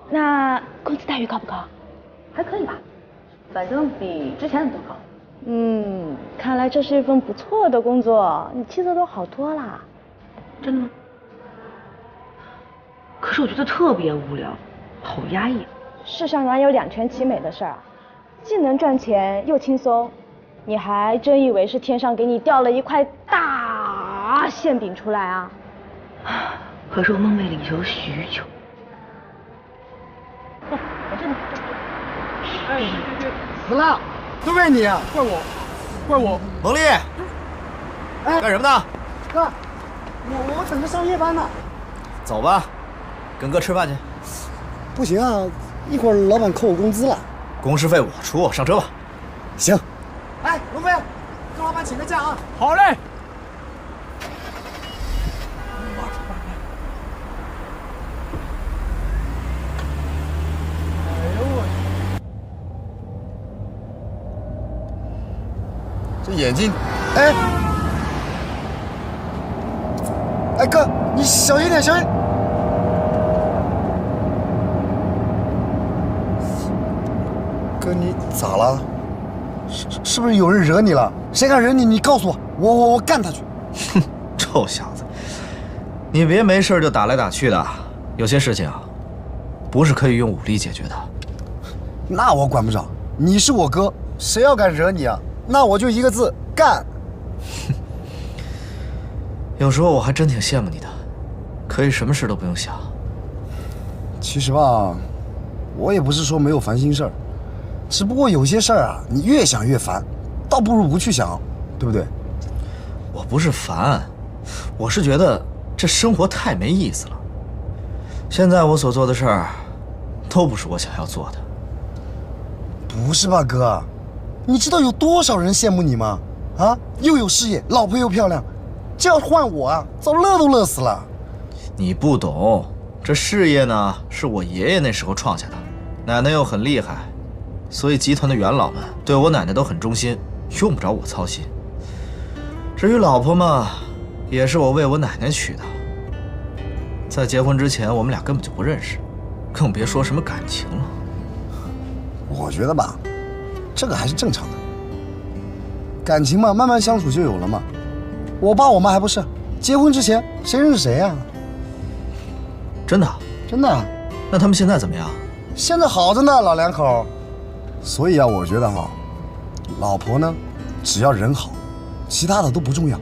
那工资待遇高不高？还可以吧，反正比之前的都高。看来这是一份不错的工作，你气色都好多啦。真的吗？可是我觉得特别无聊，好压抑。世上哪有两全其美的事儿啊？既能赚钱又轻松，你还真以为是天上给你掉了一块大馅饼出来啊？可是我梦寐以求许久。我真的。死了！都怪你啊！怪我，怪我！蒙丽，干什么呢？哥，我等着上夜班呢。走吧，跟哥吃饭去。不行啊，一会儿老板扣我工资了。工时费我出，上车吧。行。哎，龙飞，跟老板请个假啊。好嘞。这眼睛，哎哥，你小心点，小心！哥，你咋了？是不是有人惹你了？谁敢惹你？你告诉我，我干他去！哼，臭小子，你别没事就打来打去的，有些事情啊，不是可以用武力解决的。那我管不着，你是我哥，谁要敢惹你啊？那我就一个字，干！有时候我还真挺羡慕你的，可以什么事都不用想。其实吧，我也不是说没有烦心事儿，只不过有些事儿啊，你越想越烦，倒不如不去想，对不对？我不是烦，我是觉得这生活太没意思了。现在我所做的事儿，都不是我想要做的。不是吧，哥？你知道有多少人羡慕你吗？啊，又有事业，老婆又漂亮，这要换我啊，早乐都乐死了。你不懂，这事业呢是我爷爷那时候创下的，奶奶又很厉害，所以集团的元老们对我奶奶都很忠心，用不着我操心。至于老婆嘛，也是我为我奶奶娶的。在结婚之前，我们俩根本就不认识，更别说什么感情了。我觉得吧，这个还是正常的，感情嘛，慢慢相处就有了嘛。我爸我妈还不是，结婚之前谁认识谁呀？真的？真的。那他们现在怎么样？现在好着呢，老两口。所以啊，我觉得哈，老婆呢，只要人好，其他的都不重要。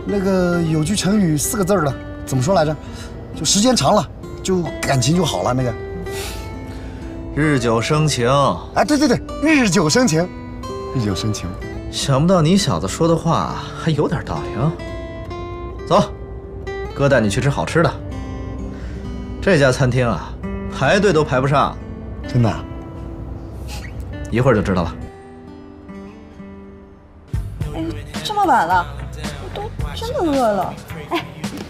那个有句成语4个字的，怎么说来着？就时间长了，就感情就好了。那个日久生情。哎，对对对，日久生情，日久生情。想不到你小子说的话还有点道理啊！走，哥带你去吃好吃的。这家餐厅啊，排队都排不上。真的？一会儿就知道了。哎，这么晚了，我都真的饿了。哎，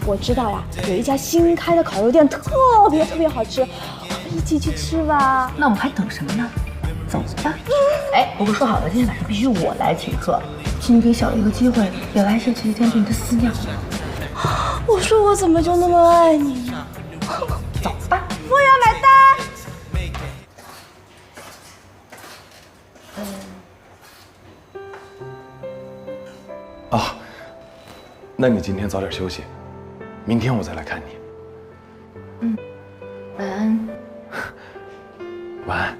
我知道呀，有一家新开的烤肉店，特别好吃，一起去吃吧。那我们还等什么呢？走吧。哎，不过说好了，今天晚上必须我来请客，请你给小一个机会，表达一下这几天对你的思念。我说我怎么就那么爱你呢？走吧。服务员买单。那你今天早点休息，明天我再来看你。嗯，晚安。晚安。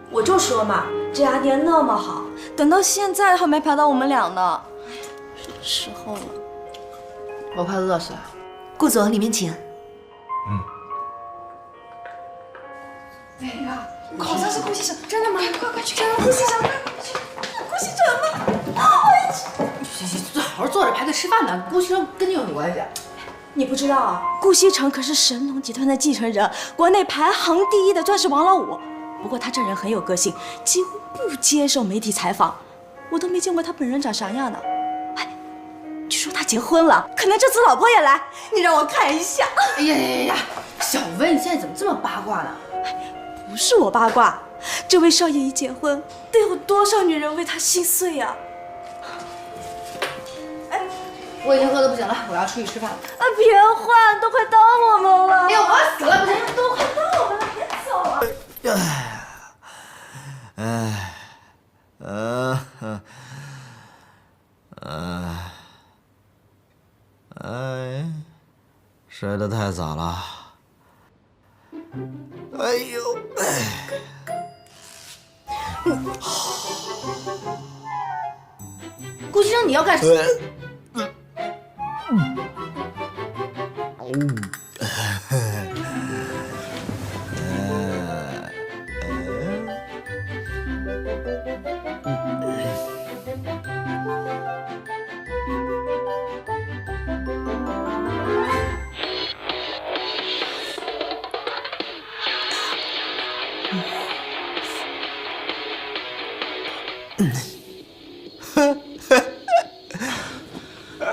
我就说嘛，这家店那么好，等到现在还没排到我们俩呢。是时候了。我快饿死了。顾总，里面请。哎呀，好像是顾先生，真的吗？快去看看顾先生，顾先生呢？行，好好坐着排队吃饭呢。顾先生跟你有什么关系？你不知道啊，顾西城可是神龙集团的继承人，国内排行第1的钻石王老五。不过他这人很有个性，几乎不接受媒体采访，我都没见过他本人长啥样呢。哎，据说他结婚了，可能这次老婆也来，你让我看一下。哎呀，小薇，你现在怎么这么八卦呢？不是我八卦，这位少爷一结婚，得有多少女人为他心碎呀？我已经饿得不行了，我要出去吃饭了。啊，别换，都快到我们了。哎呀，我要死了！不行，都快到我们了，别走啊！睡得太早了。哎呦，顾先生，你要干什么？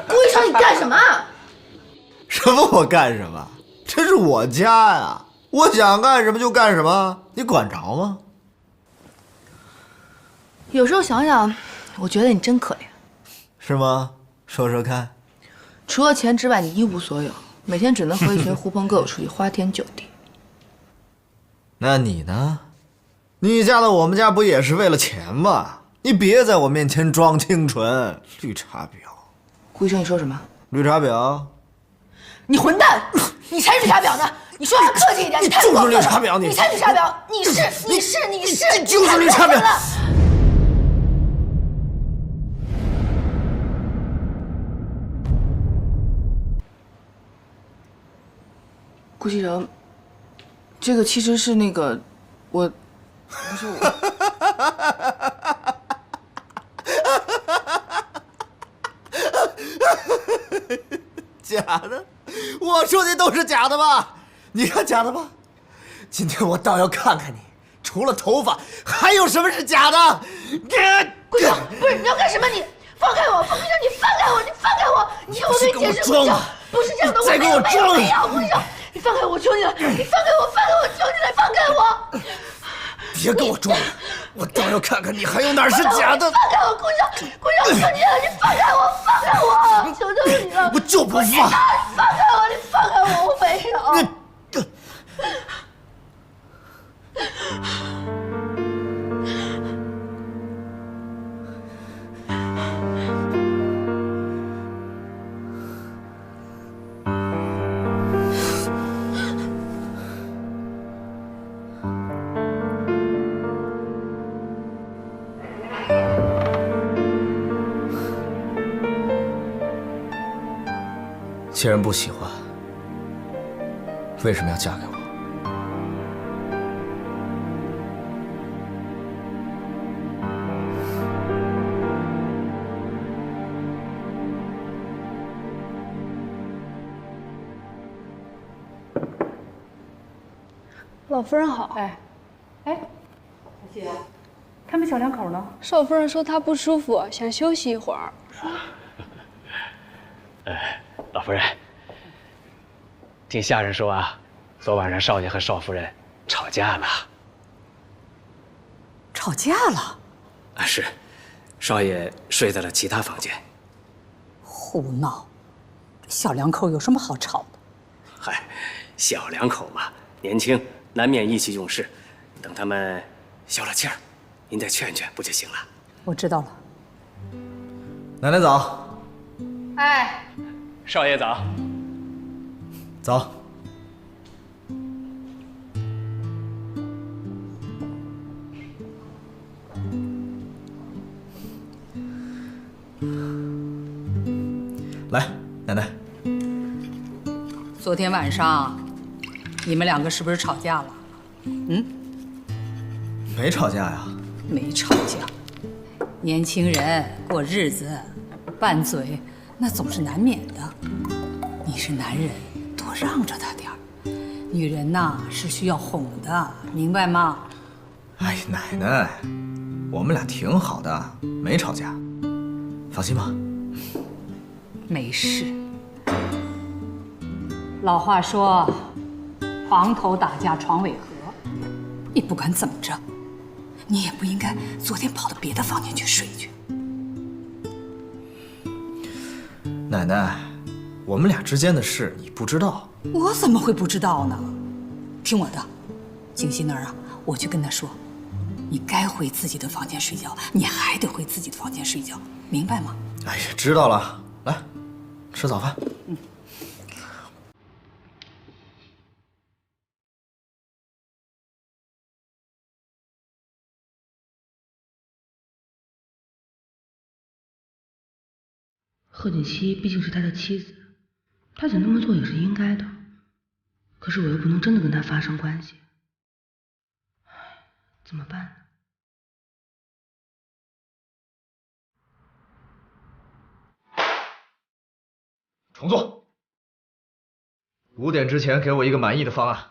顾医生，你干什么？什么我干什么？这是我家呀，我想干什么就干什么，你管着吗？有时候想想，我觉得你真可怜。是吗？说说看。除了钱之外，你一无所有，每天只能和一群狐朋狗友出去花天酒地。那你呢？你嫁到我们家不也是为了钱吗？你别在我面前装清纯，绿茶婊。顾医生，你说什么？绿茶婊？你混蛋！你才绿茶婊呢！你说话客气一点，你太过分了！就是绿茶婊，你才绿茶婊！你就是绿茶婊！顾西城，这个其实是那个，不是我。假的？我说的都是假的吧？你看假的吧？今天我倒要看看你，除了头发，还有什么是假的？顾西城，不是你要干什么？你放开我！顾西城，你放开我！你放开我！你听我对你解释，顾西城，不是这样的，再给我装！没有，顾西城。你放开我，求你了！你放开我，放开我，求你了，放开我！别跟我装了，我倒要看看你还有哪儿是假的！放开我，顾西城，求你了，你放开我，放开我！求求你了！我就不放！你放开我，你放开我，我没有。既然不喜欢，为什么要嫁给我？老夫人好。哎，小姐，他们小两口呢？少夫人说她不舒服，想休息一会儿。老夫人，听下人说啊，昨晚上少爷和少夫人吵架了。吵架了？啊，是，少爷睡在了其他房间。胡闹！这小两口有什么好吵的？嗨，小两口嘛，年轻难免意气用事，等他们消了气儿，您再劝劝不就行了？我知道了。奶奶早。哎，少爷早。早。来，奶奶。昨天晚上，你们两个是不是吵架了？嗯？没吵架呀。没吵架。年轻人过日子，拌嘴那总是难免的。你是男人，多让着他点儿。女人呐是需要哄的，明白吗？哎，奶奶，我们俩挺好的，没吵架，放心吧。没事。老话说，床头打架床尾和。你不管怎么着，你也不应该昨天跑到别的房间去睡去。奶奶，我们俩之间的事你不知道。我怎么会不知道呢？听我的，静熙那儿啊，我去跟他说，你该回自己的房间睡觉，你还得回自己的房间睡觉，明白吗？哎呀，知道了。来，吃早饭。嗯。贺锦熙毕竟是他的妻子，他想那么做也是应该的。可是我又不能真的跟他发生关系，唉，怎么办呢？重做。5点之前给我一个满意的方案。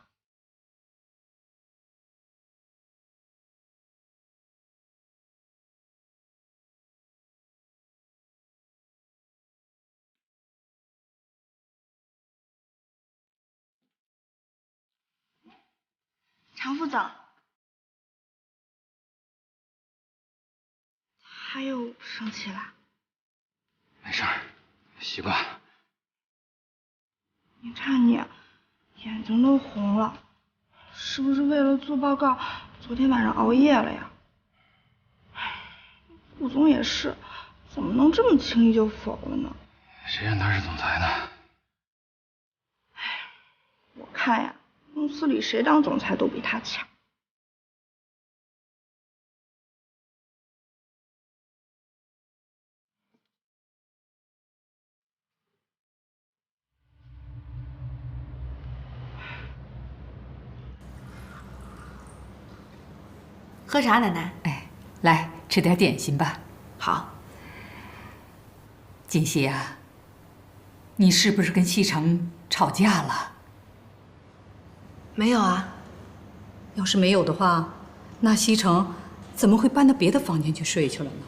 常副总，他又生气了。没事儿，习惯了。你看你，眼睛都红了，是不是为了做报告，昨天晚上熬夜了呀？顾总也是，怎么能这么轻易就否了呢？谁让他是总裁呢？我看呀，公司里谁当总裁都比他强。喝啥，奶奶？哎，来吃点点心吧。好。锦溪啊，你是不是跟西城吵架了？没有啊。要是没有的话，那西城怎么会搬到别的房间去睡去了呢？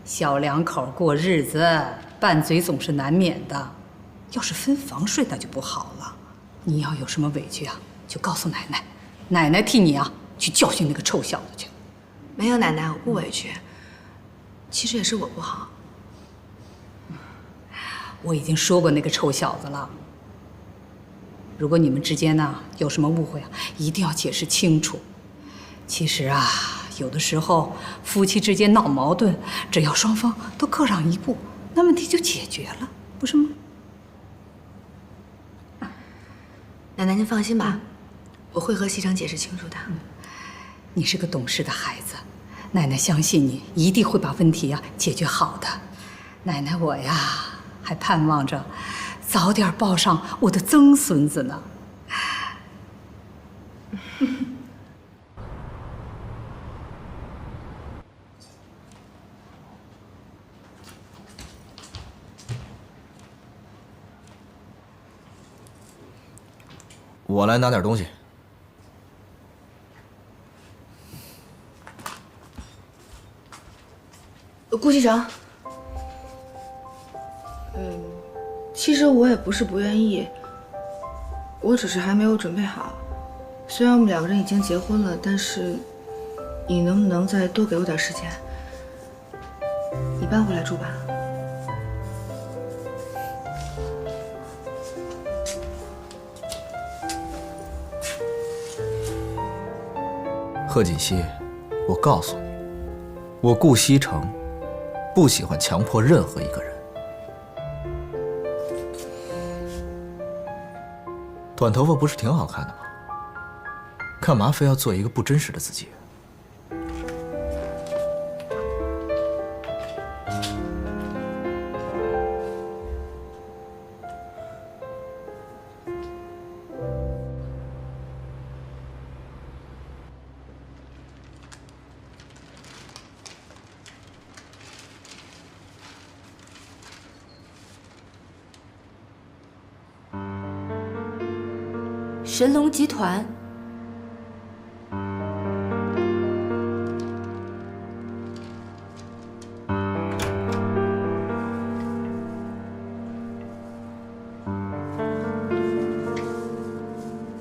小两口过日子，拌嘴总是难免的。要是分房睡，那就不好了。你要有什么委屈啊，就告诉奶奶。奶奶替你啊，去教训那个臭小子去。没有，奶奶，我不委屈。其实也是我不好。我已经说过那个臭小子了。如果你们之间呢有什么误会啊，一定要解释清楚。其实啊，有的时候夫妻之间闹矛盾，只要双方都各让一步，那问题就解决了，不是吗？奶奶您放心吧。我会和西城解释清楚的。你是个懂事的孩子，奶奶相信你一定会把问题啊解决好的。奶奶我呀，还盼望着早点抱上我的曾孙子呢。我来拿点东西。顾西城，其实我也不是不愿意，我只是还没有准备好。虽然我们两个人已经结婚了，但是你能不能再多给我点时间？你搬回来住吧。贺锦熙，我告诉你，我顾西城不喜欢强迫任何一个人。短头发不是挺好看的吗？干嘛非要做一个不真实的自己？神龙集团。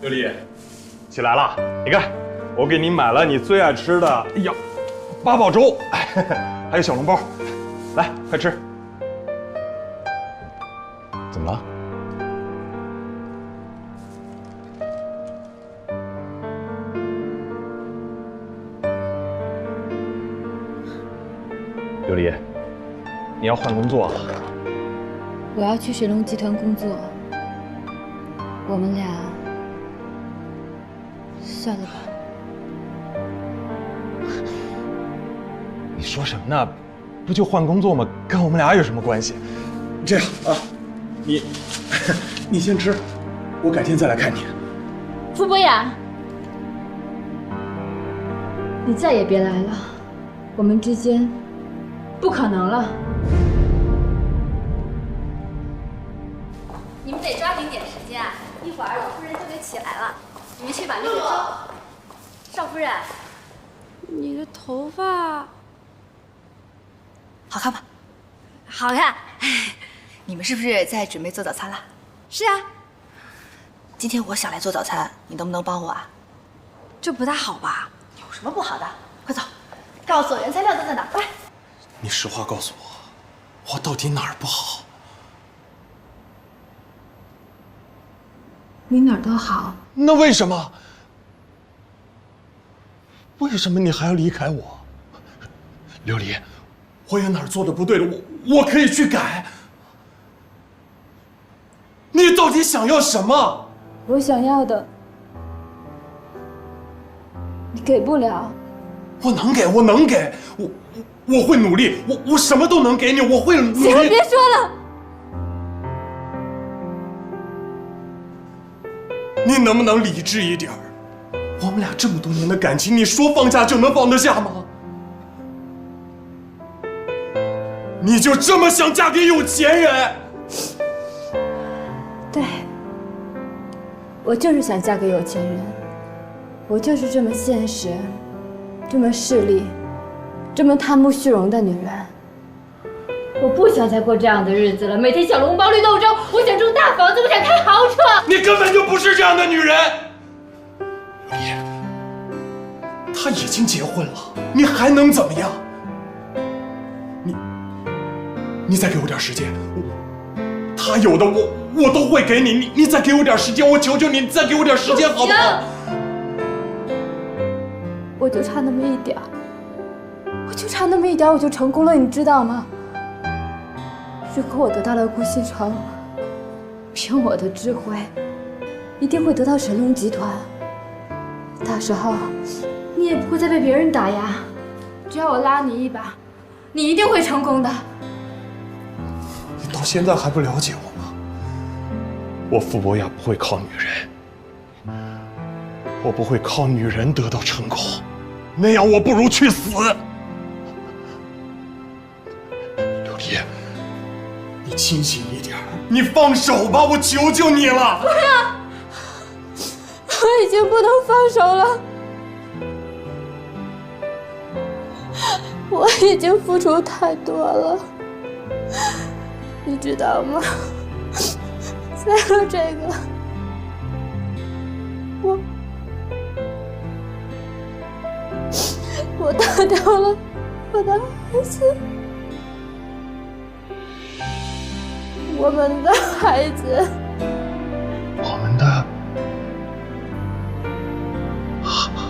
刘丽，起来了！你看，我给你买了你最爱吃的，哎呀，八宝粥，还有小笼包，来，快吃。怎么了？刘丽，你要换工作了。我要去神龙集团工作，我们俩算了吧。你说什么呢？不就换工作吗？跟我们俩有什么关系？这样啊，你先吃，我改天再来看你。傅博雅，你再也别来了，我们之间不可能了。你们得抓紧点时间啊，一会儿老夫人就得起来了。你们去把那个粥。少夫人，你的头发好看吗？好看。你们是不是在准备做早餐了？是啊。今天我想来做早餐，你能不能帮我啊？这不大好吧？有什么不好的？快走，告诉我原材料都在哪儿。来，你实话告诉我，我到底哪儿不好？你哪儿都好。那为什么？为什么你还要离开我？琉璃，我有哪儿做的不对的，我可以去改。你到底想要什么？我想要的，你给不了。我能给，我能给，我会努力，我什么都能给你，我会努力。行了，别说了。你能不能理智一点儿？我们俩这么多年的感情，你说放下就能放得下吗？你就这么想嫁给有钱人？对，我就是想嫁给有钱人，我就是这么现实，这么势利，这么贪慕虚荣的女人。我不想再过这样的日子了，每天小笼包绿豆粥，我想住大房子，我想开豪车。你根本就不是这样的女人。刘烨，他已经结婚了，你还能怎么样？你再给我点时间，他有的我都会给你，你再给我点时间，我求求你，再给我点时间好不好？我就差那么一点，我就差那么一点，我就成功了，你知道吗？如果我得到了顾西城，凭我的智慧，一定会得到神龙集团。到时候，你也不会再被别人打压。只要我拉你一把，你一定会成功的。你到现在还不了解我吗？我傅博雅不会靠女人，我不会靠女人得到成功，那样我不如去死。刘烨，你清醒一点，你放手吧，我求求你了。不要，我已经不能放手了。我已经付出太多了，你知道吗？为了这个，我打掉了我的孩子，我们的孩子，我们的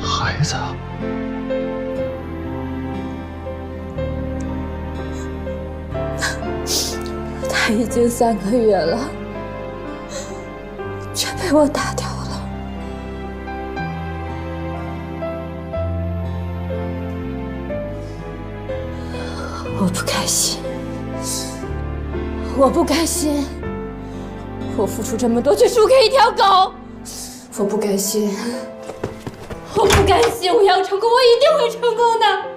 孩子。他已经3个月了，却被我打掉了。我不开心，我不开心。我付出这么多，却输给一条狗，我不甘心，我不甘心！我要成功，我一定会成功的。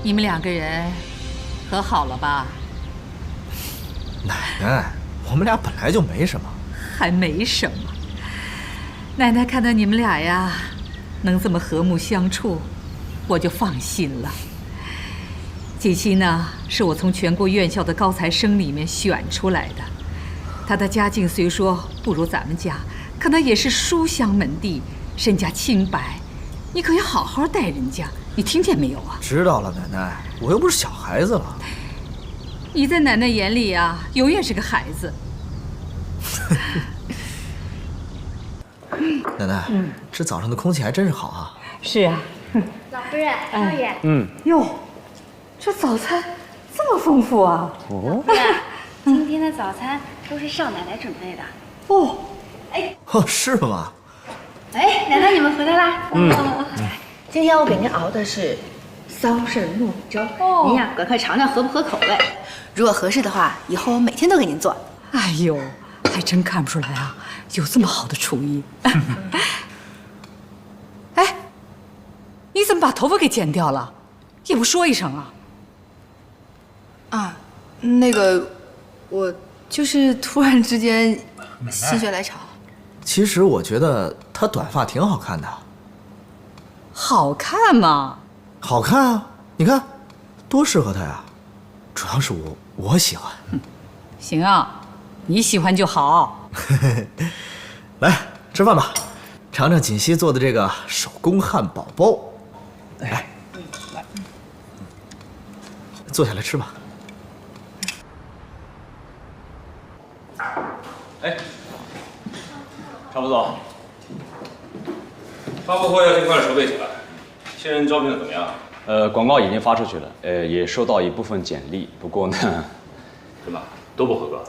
你们2个人和好了吧？奶奶，我们俩本来就没什么，还没什么。奶奶看到你们俩呀，能这么和睦相处，我就放心了。锦溪呢，是我从全国院校的高材生里面选出来的。她的家境虽说不如咱们家，可那也是书香门第，身家清白。你可要好好待人家，你听见没有啊？知道了，奶奶，我又不是小孩子了。你在奶奶眼里啊，永远是个孩子。奶奶，这早上的空气还真是好啊。是啊。老夫人，少爷。哟，这早餐这么丰富啊！老夫人，今天的早餐都是少奶奶准备的。哦，哦，是吗？哎，奶奶你们回来啦。今天我给您熬的是骚柿糯米粥，您呀赶快尝尝合不合口味。如果合适的话，以后我每天都给您做。哎呦，还真看不出来啊，有这么好的厨艺。哎，你怎么把头发给剪掉了？也不说一声啊？啊，那个，我就是突然之间心血来潮。其实我觉得她短发挺好看的。好看吗？好看啊！你看，多适合她呀。主要是我喜欢。行啊，你喜欢就好。来吃饭吧，尝尝锦溪做的这个手工汉堡包。来，坐下来吃吧。哎，常副总，发布会要尽快的筹备起来。新人招聘的怎么样？广告已经发出去了，也收到一部分简历，不过呢，怎么都不合格？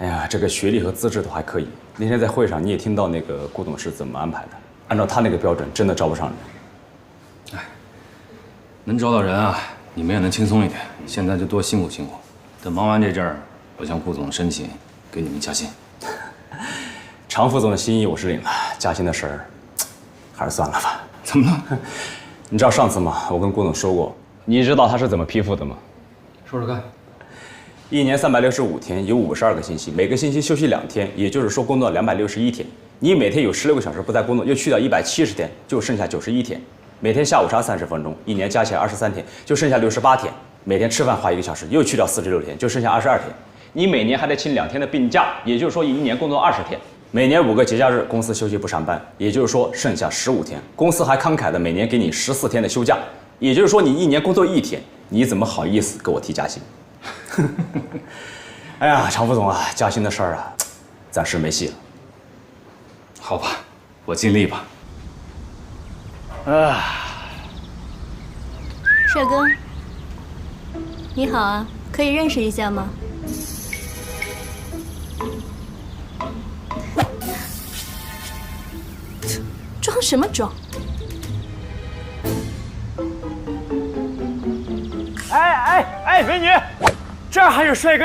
哎呀，这个学历和资质都还可以。那天在会上你也听到那个顾董是怎么安排的，按照他那个标准，真的招不上人。哎，能招到人啊，你们也能轻松一点。现在就多辛苦辛苦，等忙完这阵儿，我向顾总申请给你们加薪。常副总的心意我是领了，加薪的事儿，还是算了吧。怎么了？你知道上次吗？我跟顾总说过，你知道他是怎么批复的吗？说说看。1年365天，有52个星期，每个星期休息2天，也就是说工作261天。你每天有16个小时不在工作，又去掉170天，就剩下91天。每天下午茶30分钟，1年加起来23天，就剩下68天。每天吃饭花1个小时，又去掉46天，就剩下22天。你每年还得请2天的病假，也就是说1年工作20天。每年5个节假日，公司休息不上班，也就是说剩下15天。公司还慷慨的每年给你14天的休假，也就是说你1年工作1天。你怎么好意思给我提加薪？哎呀，常副总啊，加薪的事儿啊，暂时没戏了。好吧，我尽力吧。帅哥，你好啊，可以认识一下吗？装什么装？哎，美女，这儿还有帅哥。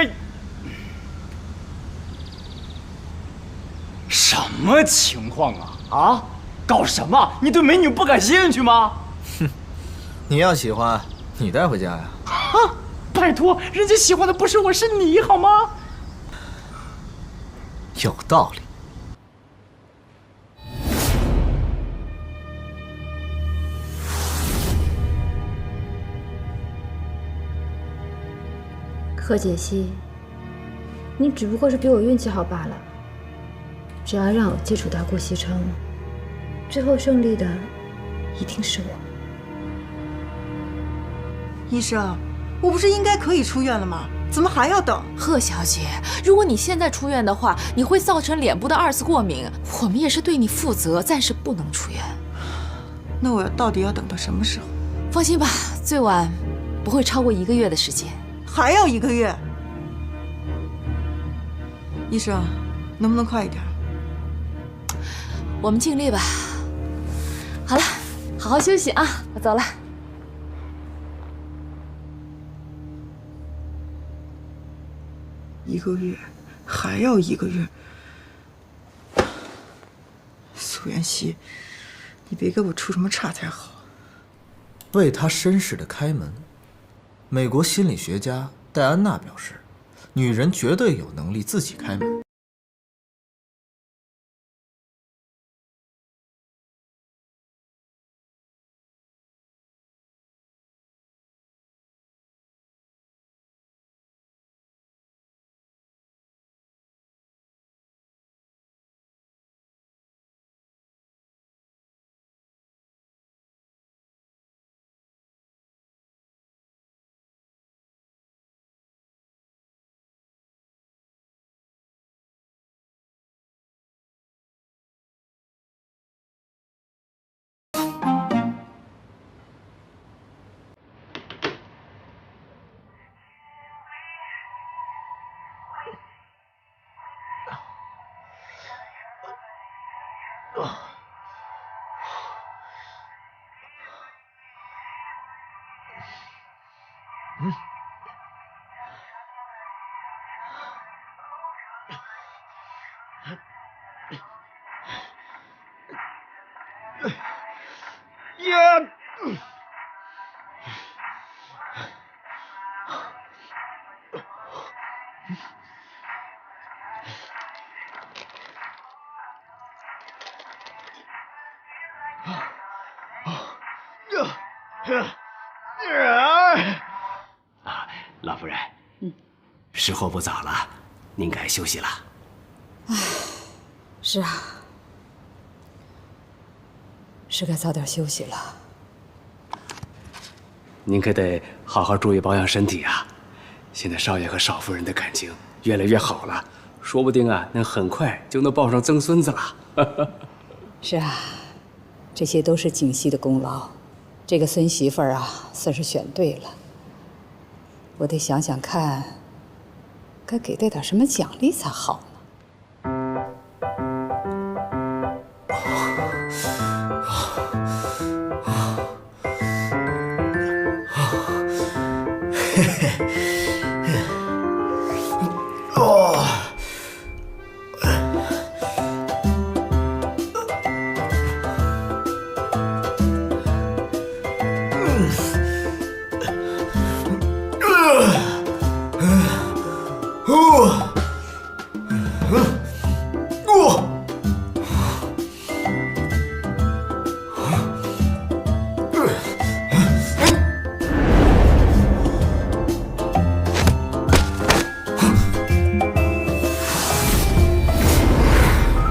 什么情况啊？啊，搞什么？你对美女不感兴趣吗？哼，你要喜欢，你带回家呀。啊，拜托，人家喜欢的不是我，是你，好吗？有道理。贺锦溪，你只不过是比我运气好罢了。只要让我接触到顾西城，最后胜利的一定是我。医生，我不是应该可以出院了吗？怎么还要等？贺小姐，如果你现在出院的话，你会造成脸部的2次过敏，我们也是对你负责，暂时不能出院。那我到底要等到什么时候？放心吧，最晚不会超过1个月的时间。还要1个月？医生，能不能快一点？我们尽力吧。好了，好好休息啊，我走了。1个月，还要1个月。苏妍希，你别给我出什么岔才好。为他绅士的开门。美国心理学家戴安娜表示，女人绝对有能力自己开门。老夫人，时候不早了，您该休息了。是啊，是该早点休息了。您可得好好注意保养身体啊！现在少爷和少夫人的感情越来越好了，说不定啊，能很快就能抱上曾孙子了。是啊，这些都是景熙的功劳。这个孙媳妇儿啊，算是选对了。我得想想看，该给她点什么奖励才好呢。嘿嘿。